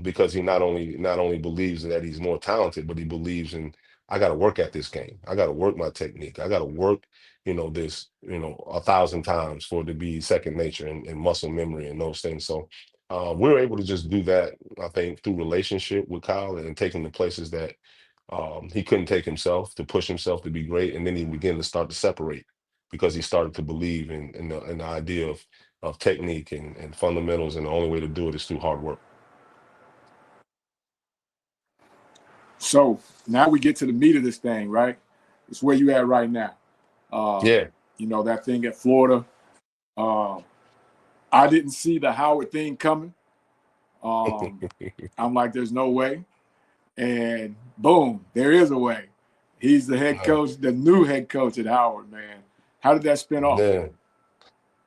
Because he not only believes that he's more talented, but he believes in, I got to work at this game. I got to work my technique. I got to work, this, 1,000 times for it to be second nature, and muscle memory and those things. So we're able to just do that, I think, through relationship with Kyle, and taking the places that he couldn't take himself, to push himself to be great, and then he began to start to separate, because he started to believe in the idea of technique and fundamentals, and the only way to do it is through hard work. So now we get to the meat of this thing, right? It's where you at right now. Uh, Yeah. that thing at Florida. Uh, I didn't see the Howard thing coming. Um, I'm like, there's no way. And boom, there is a way. He's the head Uh, coach, the new head coach at Howard, man. How did that spin off? yeah,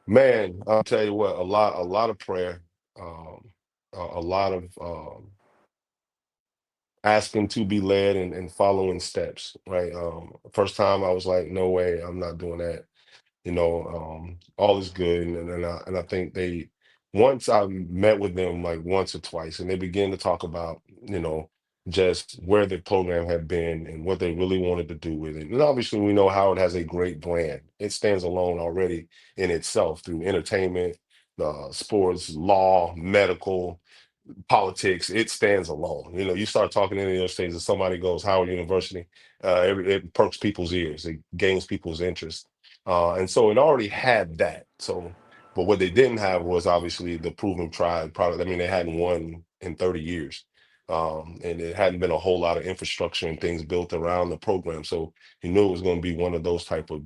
man, I'll tell you what, a lot of prayer, um, a lot of asking to be led, and following steps, right? First time I was like, no way, I'm not doing that. All is good. And I think once I met with them like once or twice, and they began to talk about, just where the program had been and what they really wanted to do with it. And obviously, we know Howard has a great brand. It stands alone already in itself, through entertainment, sports, law, medical, politics. It stands alone. You start talking any of those things, and somebody goes Howard University, it perks people's ears, it gains people's interest, and so it already had that. So, but what they didn't have was obviously the proven tried product. I mean, they hadn't won in 30 years, and it hadn't been a whole lot of infrastructure and things built around the program. So he knew it was going to be one of those type of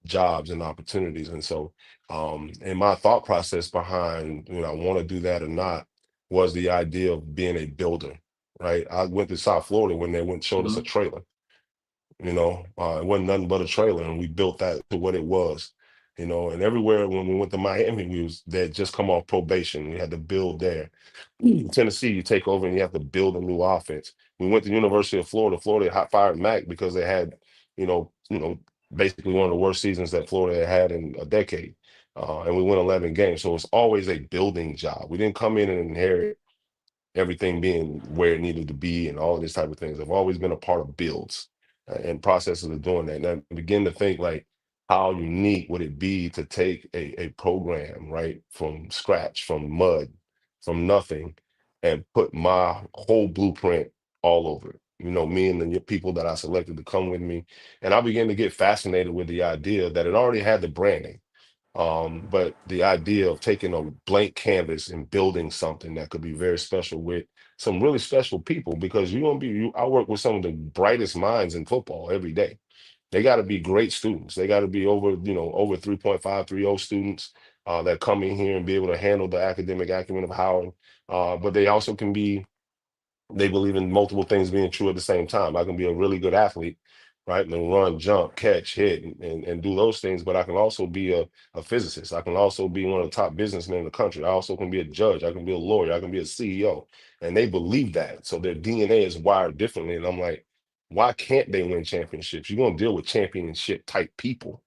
jobs and opportunities. And so, and my thought process behind, I want to do that or not, was the idea of being a builder, right? I went to South Florida when they went showed us a Mm-hmm. trailer. It wasn't nothing but a trailer, and we built that to what it was. And everywhere when we went to Miami, we was they had just come off probation. We had to build there. Tennessee, you take over and you have to build a new offense. We went to University of Florida. Florida hot fired Mac because they had, basically one of the worst seasons that Florida had in a decade. And we won 11 games. So it's always a building job. We didn't come in and inherit everything being where it needed to be and all of these type of things. I've always been a part of builds, and processes of doing that. And I begin to think like, how unique would it be to take a program right from scratch, from mud, from nothing, and put my whole blueprint all over it. Me and the people that I selected to come with me. And I began to get fascinated with the idea that it already had the branding, but the idea of taking a blank canvas and building something that could be very special with some really special people, because I work with some of the brightest minds in football every day. They got to be great students. They got to be over 3.5, 3.0 students that come in here and be able to handle the academic acumen of Howard. But they believe in multiple things being true at the same time. I can be a really good athlete, right? And run, jump, catch, hit, and do those things. But I can also be a physicist. I can also be one of the top businessmen in the country. I also can be a judge. I can be a lawyer. I can be a CEO. And they believe that. So their DNA is wired differently. And I'm like, why can't they win championships? You're going to deal with championship type people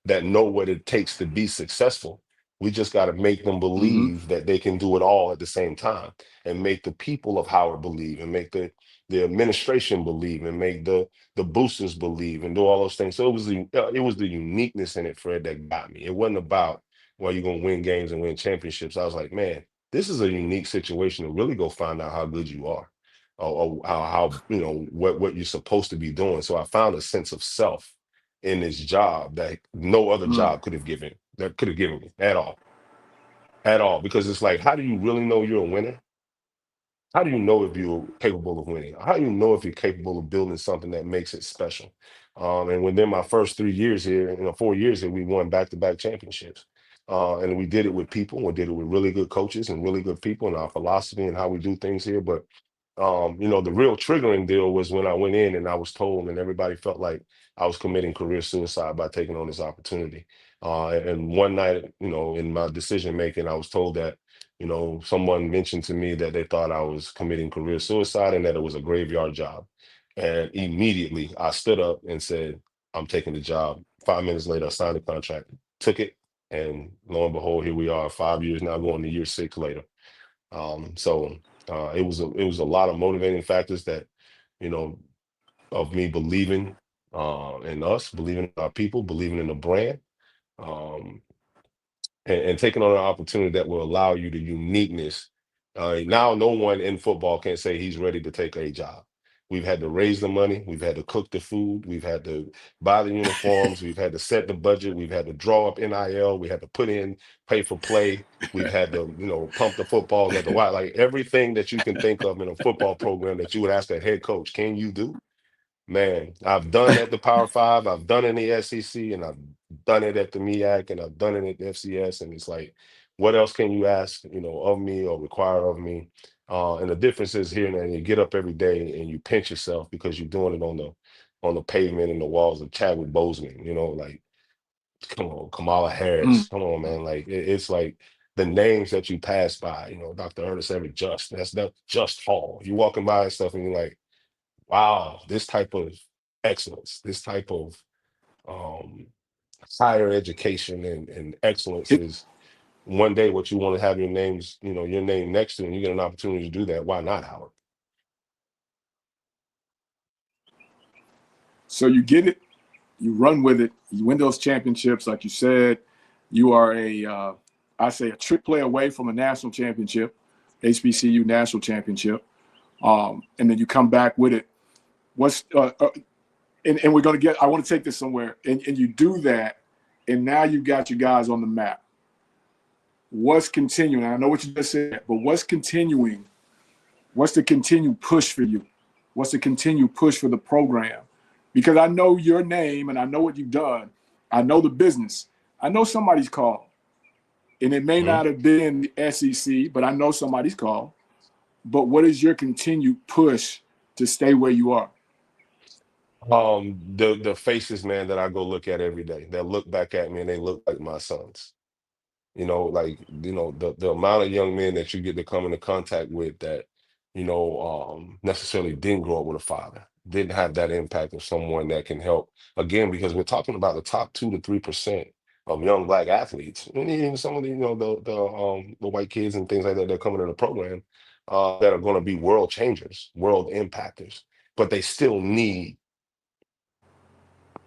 that know what it takes to be successful. We just got to make them Mm-hmm. believe that they can do it all at the same time, and make the people of Howard believe, and make the administration believe, and make the boosters believe, and do all those things. So it was the uniqueness in it, Fred, that got me. It wasn't about, well, you're gonna win games and win championships. I was like, man, this is a unique situation to really go find out how good you are, or how what you're supposed to be doing. So I found a sense of self in this job that no other Mm. job could have given me at all, because it's like, how do you really know you're a winner? How do you know if you're capable of winning? How do you know if you're capable of building something that makes it special? And within my first 3 years here, 4 years here, we won back-to-back championships. And we did it with people. We did it with really good coaches and really good people, and our philosophy and how we do things here. But The real triggering deal was when I went in and I was told, and everybody felt like I was committing career suicide by taking on this opportunity. And one night, in my decision making, I was told that, someone mentioned to me that they thought I was committing career suicide and that it was a graveyard job. And immediately I stood up and said, I'm taking the job. 5 minutes later, I signed the contract, took it, and lo and behold, here we are, 5 years now, going to year 6 later. It was a lot of motivating factors that, you know, of me believing in us, believing in our people, believing in the brand. Um, and taking on an opportunity that will allow you the uniqueness. Now, no one in football can say he's ready to take a job. We've had to raise the money, we've had to cook the food, we've had to buy the uniforms, we've had to set the budget, we've had to draw up NIL, we had to put in pay for play, we've had to, pump the footballs at the wide, like everything that you can think of in a football program that you would ask that head coach, can you do? Man, I've done at the Power Five, I've done in the SEC, and I've done it at the MEAC, and I've done it at the FCS. And it's like, what else can you ask, of me or require of me? And the difference is here and there, you get up every day and you pinch yourself because you're doing it on the pavement and the walls of Chadwick Boseman, like, come on, Kamala Mm. Harris, come on, man. Like it's like the names that you pass by, Dr. Ernest Everett Just, that's not Just Hall. You walking by and stuff and you're like, wow, this type of excellence, this type of um, higher education and excellence It, is one day what you want to have your name next to, and you get an opportunity to do that. Why not, Howard? so you get it, you run with it, you win those championships, like you said. You are I say, a trick play away from a national championship, HBCU national championship, and then you come back with it. What's and we're going to get. I want to take this somewhere, and you do that, and now you've got your guys on the map. What's continuing? I know what you just said, but what's continuing? What's the continued push for you? What's the continued push for the program? Because I know your name and I know what you've done. I know the business. I know somebody's call, and it may Mhm. not have been the SEC, but I know somebody's call. But what is your continued push to stay where you are? The faces, man, that I go look at every day, that look back at me and they look like my sons. The amount of young men that you get to come into contact with that, necessarily didn't grow up with a father, didn't have that impact of someone that can help. Again, because we're talking about the top 2 to 3% of young Black athletes, and even some of the white kids and things like that that are coming in the program that are going to be world changers, world impactors, but they still need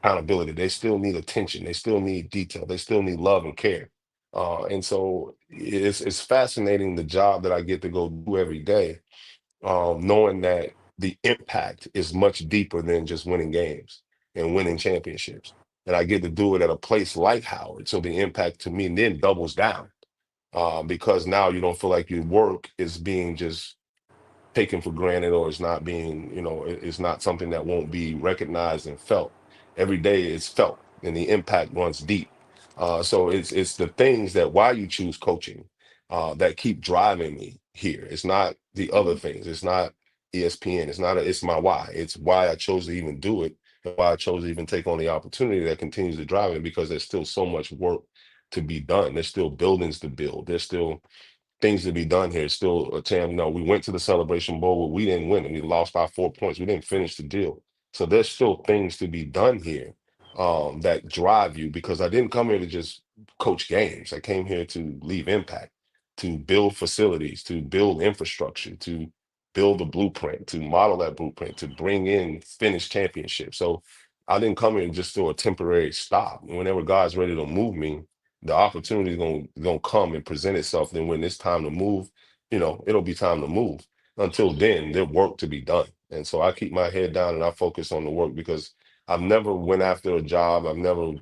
accountability. They still need attention. They still need detail. They still need love and care. And so it's fascinating the job that I get to go do every day, knowing that the impact is much deeper than just winning games and winning championships. And I get to do it at a place like Howard. So the impact to me then doubles down because now you don't feel like your work is being just taken for granted or it's not being, it's not something that won't be recognized and felt. Every day it's felt and the impact runs deep. So it's the things that why you choose coaching that keep driving me here. It's not the other things. It's not ESPN. It's my why. It's why I chose to even do it and why I chose to even take on the opportunity that continues to drive me because there's still so much work to be done. There's still buildings to build. There's still things to be done here. Still a chance. We went to the Celebration Bowl, but we didn't win it. We lost by 4 points. We didn't finish the deal. So there's still things to be done here that drive you because I didn't come here to just coach games. I came here to leave impact, to build facilities, to build infrastructure, to build a blueprint, to model that blueprint, to bring in finished championships. So I didn't come here just to a temporary stop. Whenever God's ready to move me, the opportunity is gonna come and present itself. Then when it's time to move, it'll be time to move. Until then, there's work to be done. And so I keep my head down and I focus on the work because I've never went after a job. I've never,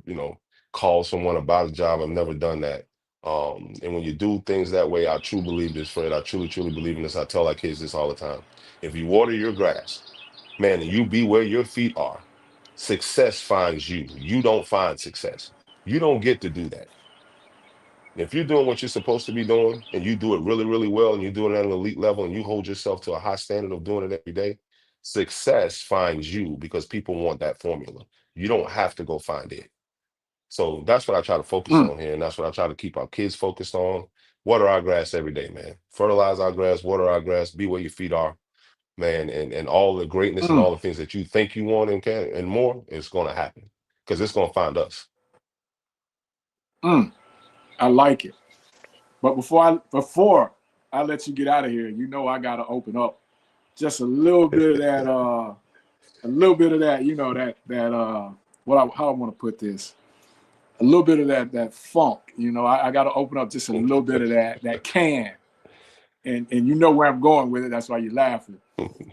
called someone about a job. I've never done that. And when you do things that way, I truly believe this, Fred. I truly, truly believe in this. I tell our kids this all the time. If you water your grass, man, and you be where your feet are, success finds you. You don't find success. You don't get to do that. If you're doing what you're supposed to be doing and you do it really, really well and you do it at an elite level and you hold yourself to a high standard of doing it every day, success finds you because people want that formula. You don't have to go find it. So that's what I try to focus Mm, on here. And that's what I try to keep our kids focused on. Water our grass every day, man. Fertilize our grass, water our grass, be where your feet are, man. And all the greatness and mm, all the things that you think you want and can and more, it's gonna happen. Because it's gonna find us. mm. I like it. But before I let you get out of here, you know I gotta open up just a little bit of that you know, that how I want to put this. A little bit of that funk, you know. I gotta open up just a little bit of that can. And you know where I'm going with it, that's why you're laughing.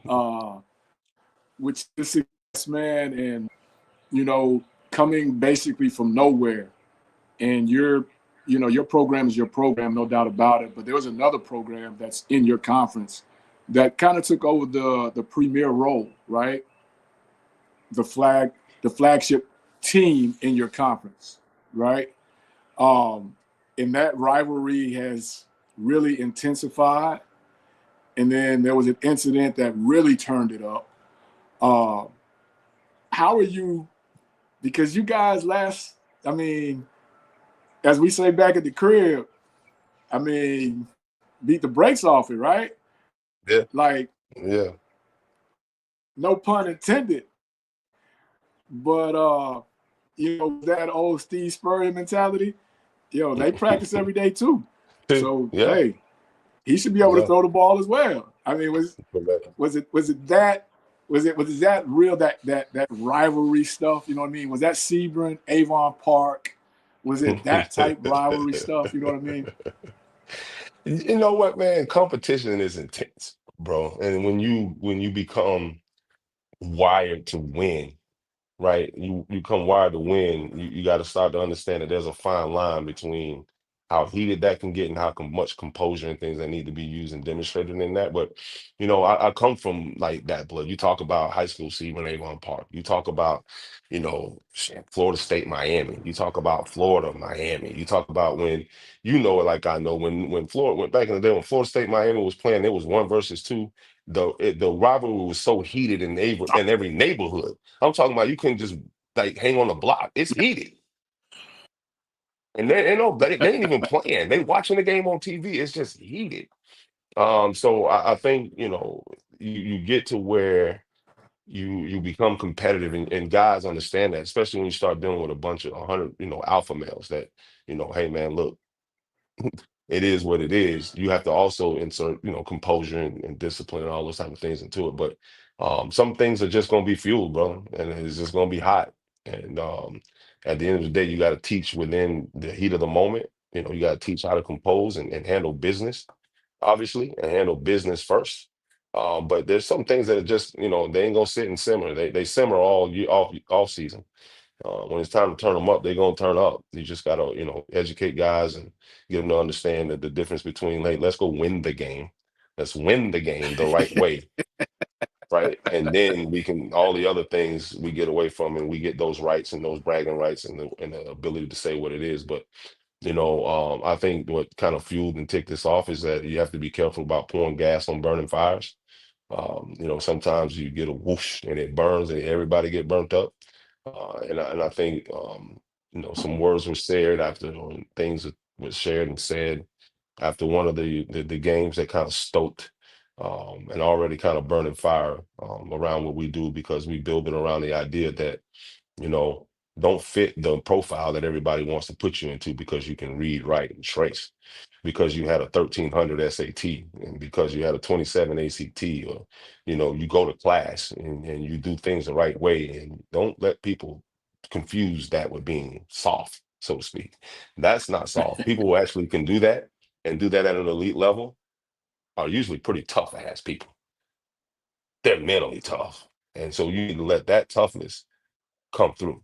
Uh which is success, man, and you know, coming basically from nowhere. And your program is your program, no doubt about it. But there was another program that's in your conference that kind of took over the premier role, right? The flagship team in your conference, right? Um, and that rivalry has really intensified. And then there was an incident that really turned it up. Uh, how are you? Because you guys I mean, as we say back at the crib, I mean, beat the brakes off it, right? Yeah, Like, yeah. no pun intended. But you know, that old Steve Spurrier mentality, they practice every day too. So Yeah, hey, he should be able to yeah. throw the ball as well. I mean, was it that real that rivalry stuff? You know what I mean? Was that Sebring, Avon Park? Was it that type rivalry stuff? You know what I mean? You know what, man? Competition is intense, bro. And when you become wired to win, right? You come wired to win. You got to start to understand that there's a fine line between how heated that can get and how much composure and things that need to be used and demonstrated in that. But I come from like that blood. You talk about high school Stephen Avon Park. You talk about shit, Florida State, Miami. You talk about Florida, Miami. You talk about when you know it like I know when Florida went back in the day when Florida State, Miami was playing. It was one versus two. The rivalry was so heated in every neighborhood. I'm talking about you couldn't just like hang on the block. It's heated. And they ain't even playing. They watching the game on TV. It's just heated. So I think, you get to where you become competitive and guys understand that, especially when you start dealing with a bunch of 100, alpha males that, hey man, look, it is what it is. You have to also insert, composure and discipline and all those type of things into it. But some things are just gonna be fueled, bro, and it's just gonna be hot. And at the end of the day, you got to teach within the heat of the moment. You got to teach how to compose and handle business, obviously, and handle business first. But there's some things that are just, they ain't gonna sit and simmer. They simmer all year, off season. When it's time to turn them up, they're gonna turn up. You just gotta, educate guys and get them to understand that the difference between, hey, let's go win the game. Let's win the game the right way, right? And then we can all the other things we get away from, and we get those rights and those bragging rights and the ability to say what it is. But I think what kind of fueled and ticked this off is that you have to be careful about pouring gas on burning fires. Sometimes you get a whoosh and it burns and everybody get burnt up. And I think some words were shared after things that was shared and said after one of the games that kind of stoked and already kind of burning fire around what we do because we build it around the idea that you know, don't fit the profile that everybody wants to put you into because you can read, write, and trace, because you had a 1300 SAT, and because you had a 27 ACT, or, you go to class and you do things the right way. And don't let people confuse that with being soft, so to speak. That's not soft. People who actually can do that and do that at an elite level are usually pretty tough ass people. They're mentally tough. And so you need to let that toughness come through.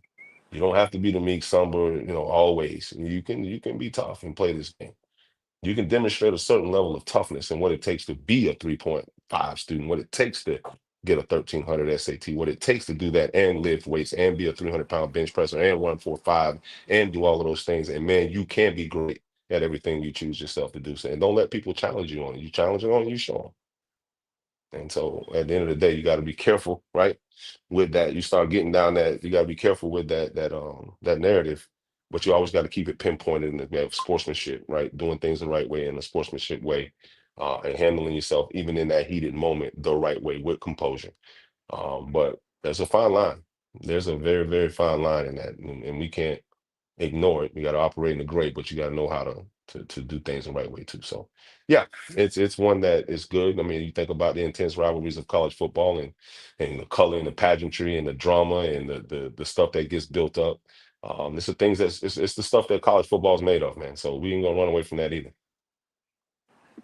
You don't have to be the meek, somber, always. You can be tough and play this game. You can demonstrate a certain level of toughness and what it takes to be a 3.5 student, what it takes to get a 1300 SAT, what it takes to do that and lift weights and be a 300-pound bench presser and run 4.5 and do all of those things. And man, you can be great at everything you choose yourself to do. So, and don't let people challenge you on it. You challenge it on it, you show them. And so at the end of the day, you got to be careful, right? With that, you start getting down that, you got to be careful with that narrative, but you always got to keep it pinpointed in the way of sportsmanship, right? Doing things the right way in a sportsmanship way, and handling yourself even in that heated moment the right way with composure. But there's a fine line. There's a very, very fine line in that, and we can't ignore it. You got to operate in the gray, but you got to know how to do things the right way too. So, yeah, it's one that is good. I mean, you think about the intense rivalries of college football and the color and the pageantry and the drama and the stuff that gets built up. It's the things it's the stuff that college football is made of, man. So we ain't gonna run away from that either.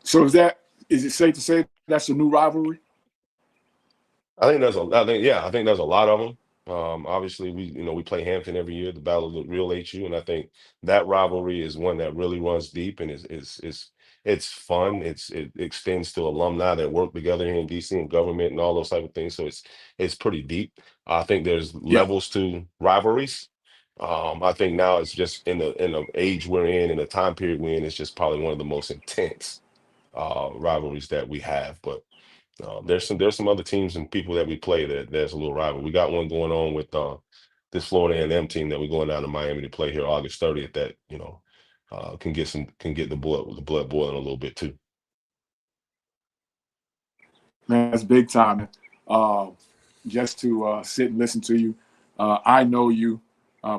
So is it safe to say that's a new rivalry? I think there's a lot of them. Obviously, we play Hampton every year, the Battle of the Real HU, and I think that rivalry is one that really runs deep and it's fun. It extends to alumni that work together here in DC and government and all those type of things. So it's pretty deep. I think there's Yeah. levels to rivalries. I think now it's just in the age we're in the time period we're in, it's just probably one of the most intense rivalries that we have. But there's some other teams and people that we play that there's a little rival. We got one going on with this Florida A&M team that we're going down to Miami to play here August 30th. That can get the blood boiling a little bit too. Man, that's big time. Just to sit and listen to you. I know you.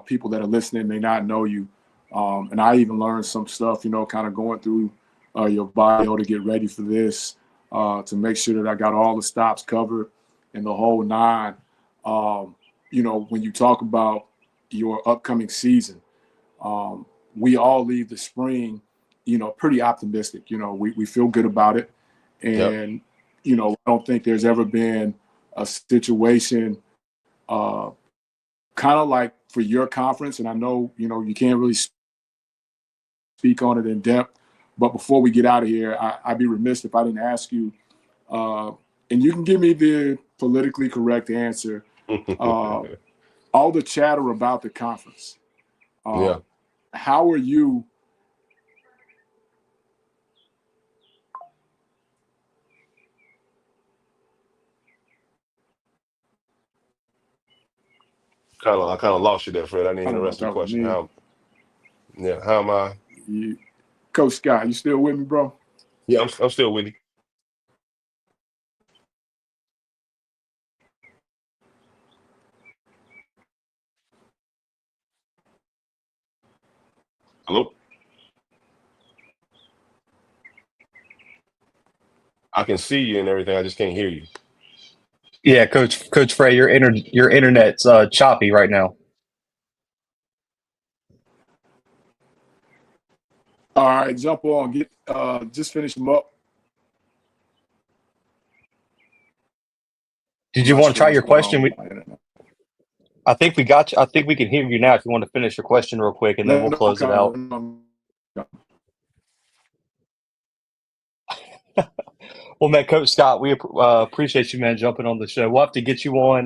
People that are listening may not know you. And I even learned some stuff, kind of going through your bio to get ready for this, to make sure that I got all the stops covered and the whole nine. When you talk about your upcoming season, we all leave the spring, pretty optimistic. We feel good about it. Yep. And, I don't think there's ever been a situation kind of like for your conference. And I know, you can't really speak on it in depth. But before we get out of here, I'd be remiss if I didn't ask you, and you can give me the politically correct answer, all the chatter about the conference. Yeah. How are you? I kind of lost you there, Fred. I didn't I hear the don't know if rest of the that was question. me. How am I? Coach Scott, you still with me, bro? Yeah, I'm still with you. Hello? I can see you and everything. I just can't hear you. Yeah, Coach Frey, your internet's choppy right now. All right, jump on. Just finish them up. Did I'm you not want to sure try what's your going on question? with my internet. I think we got you. I think we can hear you now. If you want to finish your question real quick, and then we'll No, close it out. Well, man, Coach Scott, we appreciate you, man, jumping on the show. We'll have to get you on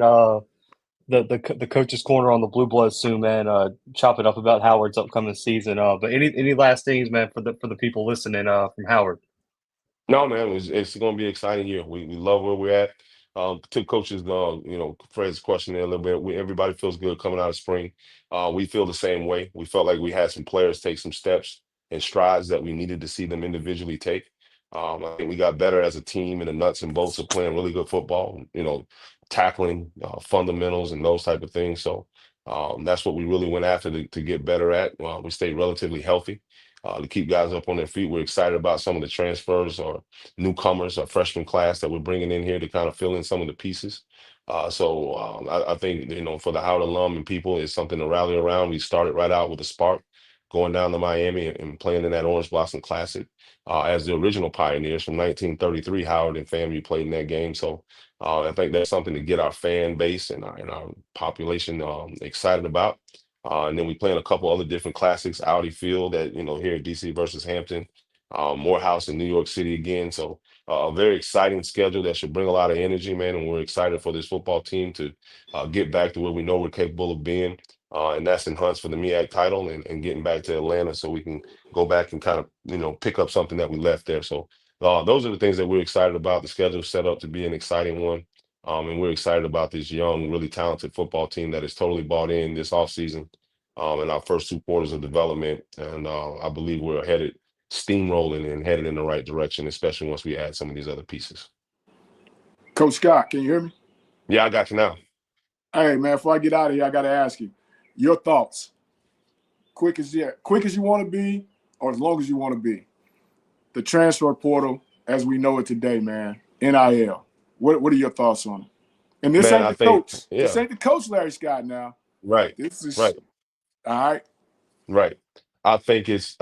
the coach's corner on the Blue Bloods soon, man. Chop it up about Howard's upcoming season. But any last things, man, for the people listening from Howard? No, man, it's going to be an exciting year. We love where we're at. To coaches, Fred's question there a little bit. Everybody feels good coming out of spring. We feel the same way. We felt like we had some players take some steps and strides that we needed to see them individually take. I think we got better as a team in the nuts and bolts of playing really good football. Tackling fundamentals and those type of things. So that's what we really went after to get better at. We stayed relatively healthy. To keep guys up on their feet. We're excited about some of the transfers or newcomers or freshman class that we're bringing in here to kind of fill in some of the pieces. I think, for the Howard alum and people, it's something to rally around. We started right out with a spark, going down to Miami and playing in that Orange Blossom Classic as the original pioneers from 1933. Howard and FAMU played in that game. So I think that's something to get our fan base and our population excited about. And then we play in a couple other different classics, Audi Field at, here at DC versus Hampton, Morehouse in New York City again. So a very exciting schedule that should bring a lot of energy, man. And we're excited for this football team to get back to where we know we're capable of being. And that's in hunts for the MEAC title and getting back to Atlanta so we can go back and kind of, pick up something that we left there. So those are the things that we're excited about. The schedule is set up to be an exciting one. And we're excited about this young, really talented football team that is totally bought in this offseason in our first 2 quarters of development. And I believe we're headed steamrolling and headed in the right direction, especially once we add some of these other pieces. Coach Scott, can you hear me? Yeah, I got you now. Hey, man, before I get out of here, I got to ask you your thoughts. Quick as you want to be, or as long as you want to be. The transfer portal, as we know it today, man. NIL. What are your thoughts on it? And this Man, ain't I the think, coach. yeah, This ain't the coach, Larry Scott. Now, right, this is right. all right. Right. I think it's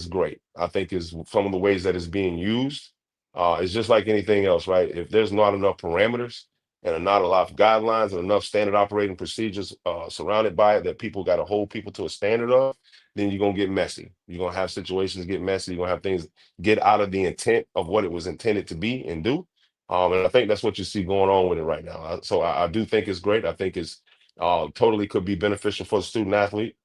great. I think it's some of the ways that it's being used. It's just like anything else, right? If there's not enough parameters and not a lot of guidelines and enough standard operating procedures surrounded by it that people got to hold people to a standard of, then you're gonna get messy. You're gonna have situations get messy. You're gonna have things get out of the intent of what it was intended to be and do. And I think that's what you see going on with it right now. So I do think it's great. I think it's totally could be beneficial for the student athlete.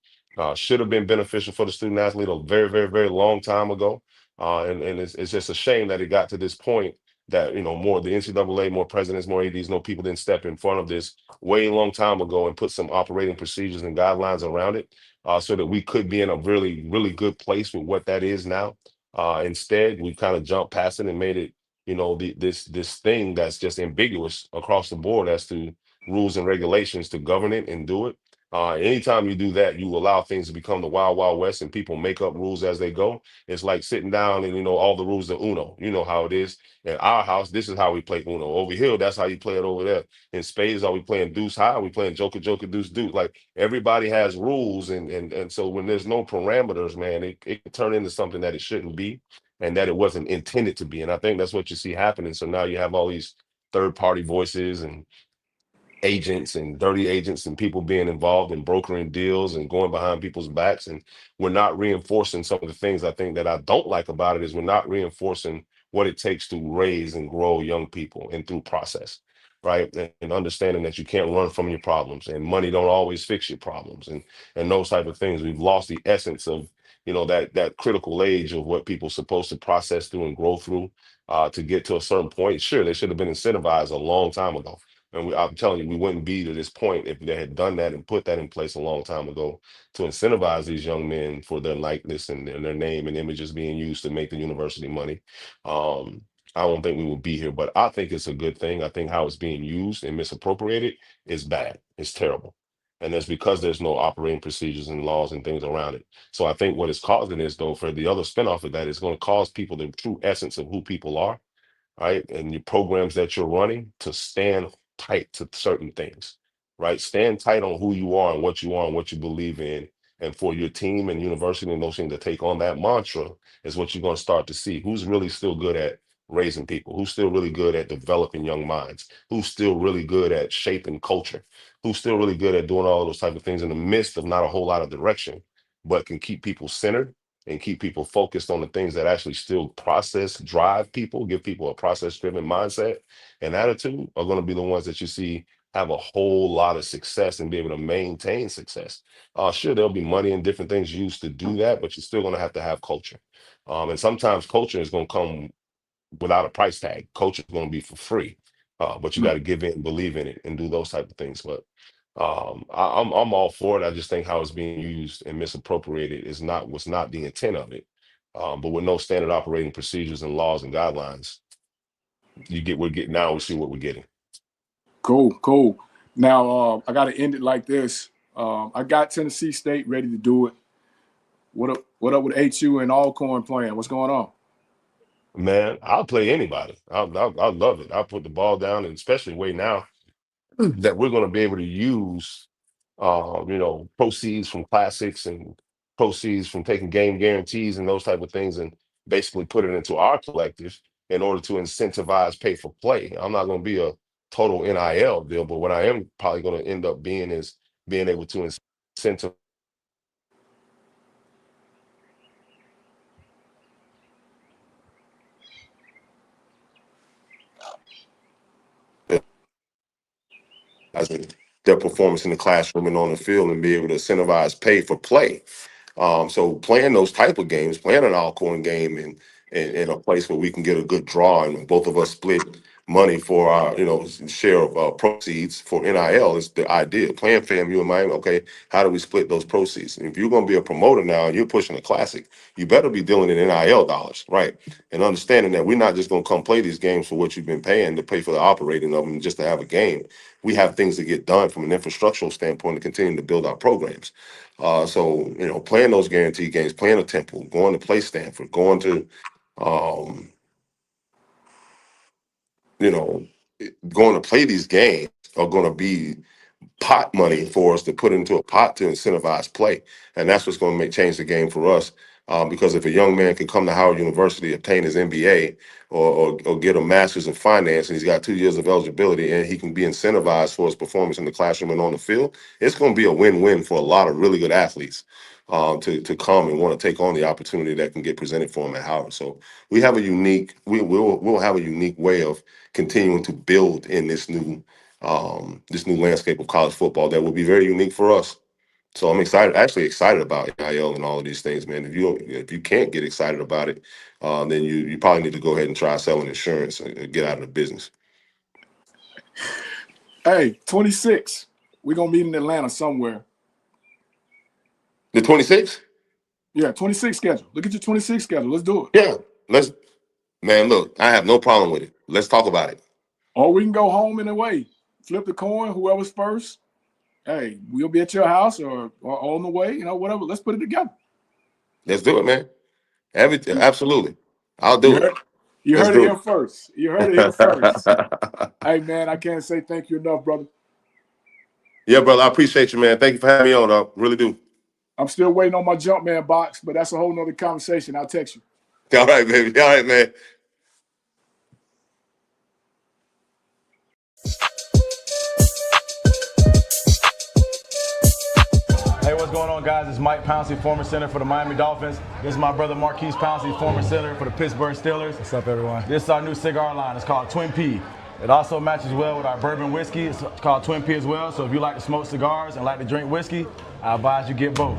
Should have been beneficial for the student athlete a very, very, very long time ago. And it's just a shame that it got to this point that, more the NCAA, more presidents, more ADs, people didn't step in front of this way long time ago and put some operating procedures and guidelines around it so that we could be in a really, really good place with what that is now. Instead, we kind of jumped past it and made it, this thing that's just ambiguous across the board as to rules and regulations to govern it and do it. Anytime you do that, you allow things to become the wild, wild west, and people make up rules as they go. It's like sitting down and all the rules of Uno. You know how it is. In our house, this is how we play Uno. Over here, that's how you play it over there. In spades, are we playing deuce high? Are we playing joker, joker, deuce, deuce? Like everybody has rules, and so when there's no parameters, man, it can turn into something that it shouldn't be, and that it wasn't intended to be. And I think that's what you see happening. So now you have all these third party voices and agents and dirty agents and people being involved in brokering deals and going behind people's backs. And we're not reinforcing some of the things I think that I don't like about it is we're not reinforcing what it takes to raise and grow young people and through process, right? And understanding that you can't run from your problems and money don't always fix your problems and those type of things. We've lost the essence of that critical age of what people are supposed to process through and grow through to get to a certain point. Sure, they should have been incentivized a long time ago. And I'm telling you, we wouldn't be to this point if they had done that and put that in place a long time ago to incentivize these young men for their likeness and their name and images being used to make the university money. Um, I don't think we would be here, but I think it's a good thing. I think how it's being used and misappropriated is bad. It's terrible. And that's because there's no operating procedures and laws and things around it. So I think what it's causing is, though, for the other spinoff of that, is going to cause people the true essence of who people are, right? And your programs that you're running to stand tight to certain things, right? Stand tight on who you are and what you believe in. And for your team and university and those things to take on that mantra is what you're going to start to see. Who's really still good at raising people? Who's still really good at developing young minds? Who's still really good at shaping culture? Who's still really good at doing all of those type of things in the midst of not a whole lot of direction, but can keep people centered and keep people focused on the things that actually still process, drive people, give people a process driven mindset and attitude are going to be the ones that you see have a whole lot of success and be able to maintain success. Sure, there'll be money and different things used to do that, but you're still going to have culture. And sometimes culture is going to come without a price tag. Culture is going to be for free, but you got to give in, believe in it, and do those type of things. But I'm all for it. I just think how it's being used and misappropriated is not was not the intent of it. But with no standard operating procedures and laws and guidelines, we're getting now. We see what we're getting. Cool. Now I got to end it like this. I got Tennessee State ready to do it. What up with HU and Alcorn playing? What's going on? Man, I'll play anybody. I love it. I'll put the ball down, and especially way now that we're going to be able to use, proceeds from classics and proceeds from taking game guarantees and those type of things, and basically put it into our collective in order to incentivize pay for play. I'm not going to be a total NIL deal, but what I am probably going to end up being is being able to incentivize. their performance in the classroom and on the field and be able to incentivize pay for play. So playing those type of games, playing an Alcorn game in a place where we can get a good draw and both of us split money for our, share of proceeds for NIL is the idea. Playing FAMU in Miami, okay, how do we split those proceeds? And if you're going to be a promoter now and you're pushing a classic, you better be dealing in NIL dollars, right? And understanding that we're not just going to come play these games for what you've been paying to pay for the operating of them just to have a game. We have things to get done from an infrastructural standpoint to continue to build our programs. So, playing those guaranteed games, playing a Temple, going to play Stanford, going to, going to play these games are going to be pot money for us to put into a pot to incentivize play. And that's what's going to change the game for us. Because if a young man can come to Howard University, obtain his MBA or get a master's in finance, and he's got 2 years of eligibility and he can be incentivized for his performance in the classroom and on the field, it's going to be a win-win for a lot of really good athletes to come and want to take on the opportunity that can get presented for them at Howard. So we have we'll have a unique way of continuing to build in this new landscape of college football that will be very unique for us. So I'm actually excited about NIL and all of these things, man. If you can't get excited about it, then you probably need to go ahead and try selling insurance and get out of the business. Hey, 26. We're going to meet in Atlanta somewhere. The 26th? Yeah, 26 schedule. Look at your 26 schedule. Let's do it. Yeah, man, look, I have no problem with it. Let's talk about it. Or we can go home and away. Flip the coin, whoever's first. Hey, we'll be at your house or on the way, whatever. Let's put it together. Let's do it, man. Absolutely. I'll do it. You heard it here first. You heard it here first. Hey, man, I can't say thank you enough, brother. Yeah, brother, I appreciate you, man. Thank you for having me on, I really do. I'm still waiting on my Jumpman box, but that's a whole nother conversation. I'll text you. All right, baby. All right, man. Hey, what's going on, guys? It's Mike Pouncey, former center for the Miami Dolphins. This is my brother Marquise Pouncey, former center for the Pittsburgh Steelers. What's up, everyone? This is our new cigar line. It's called Twin P. It also matches well with our bourbon whiskey. It's called Twin P as well. So if you like to smoke cigars and like to drink whiskey, I advise you get both.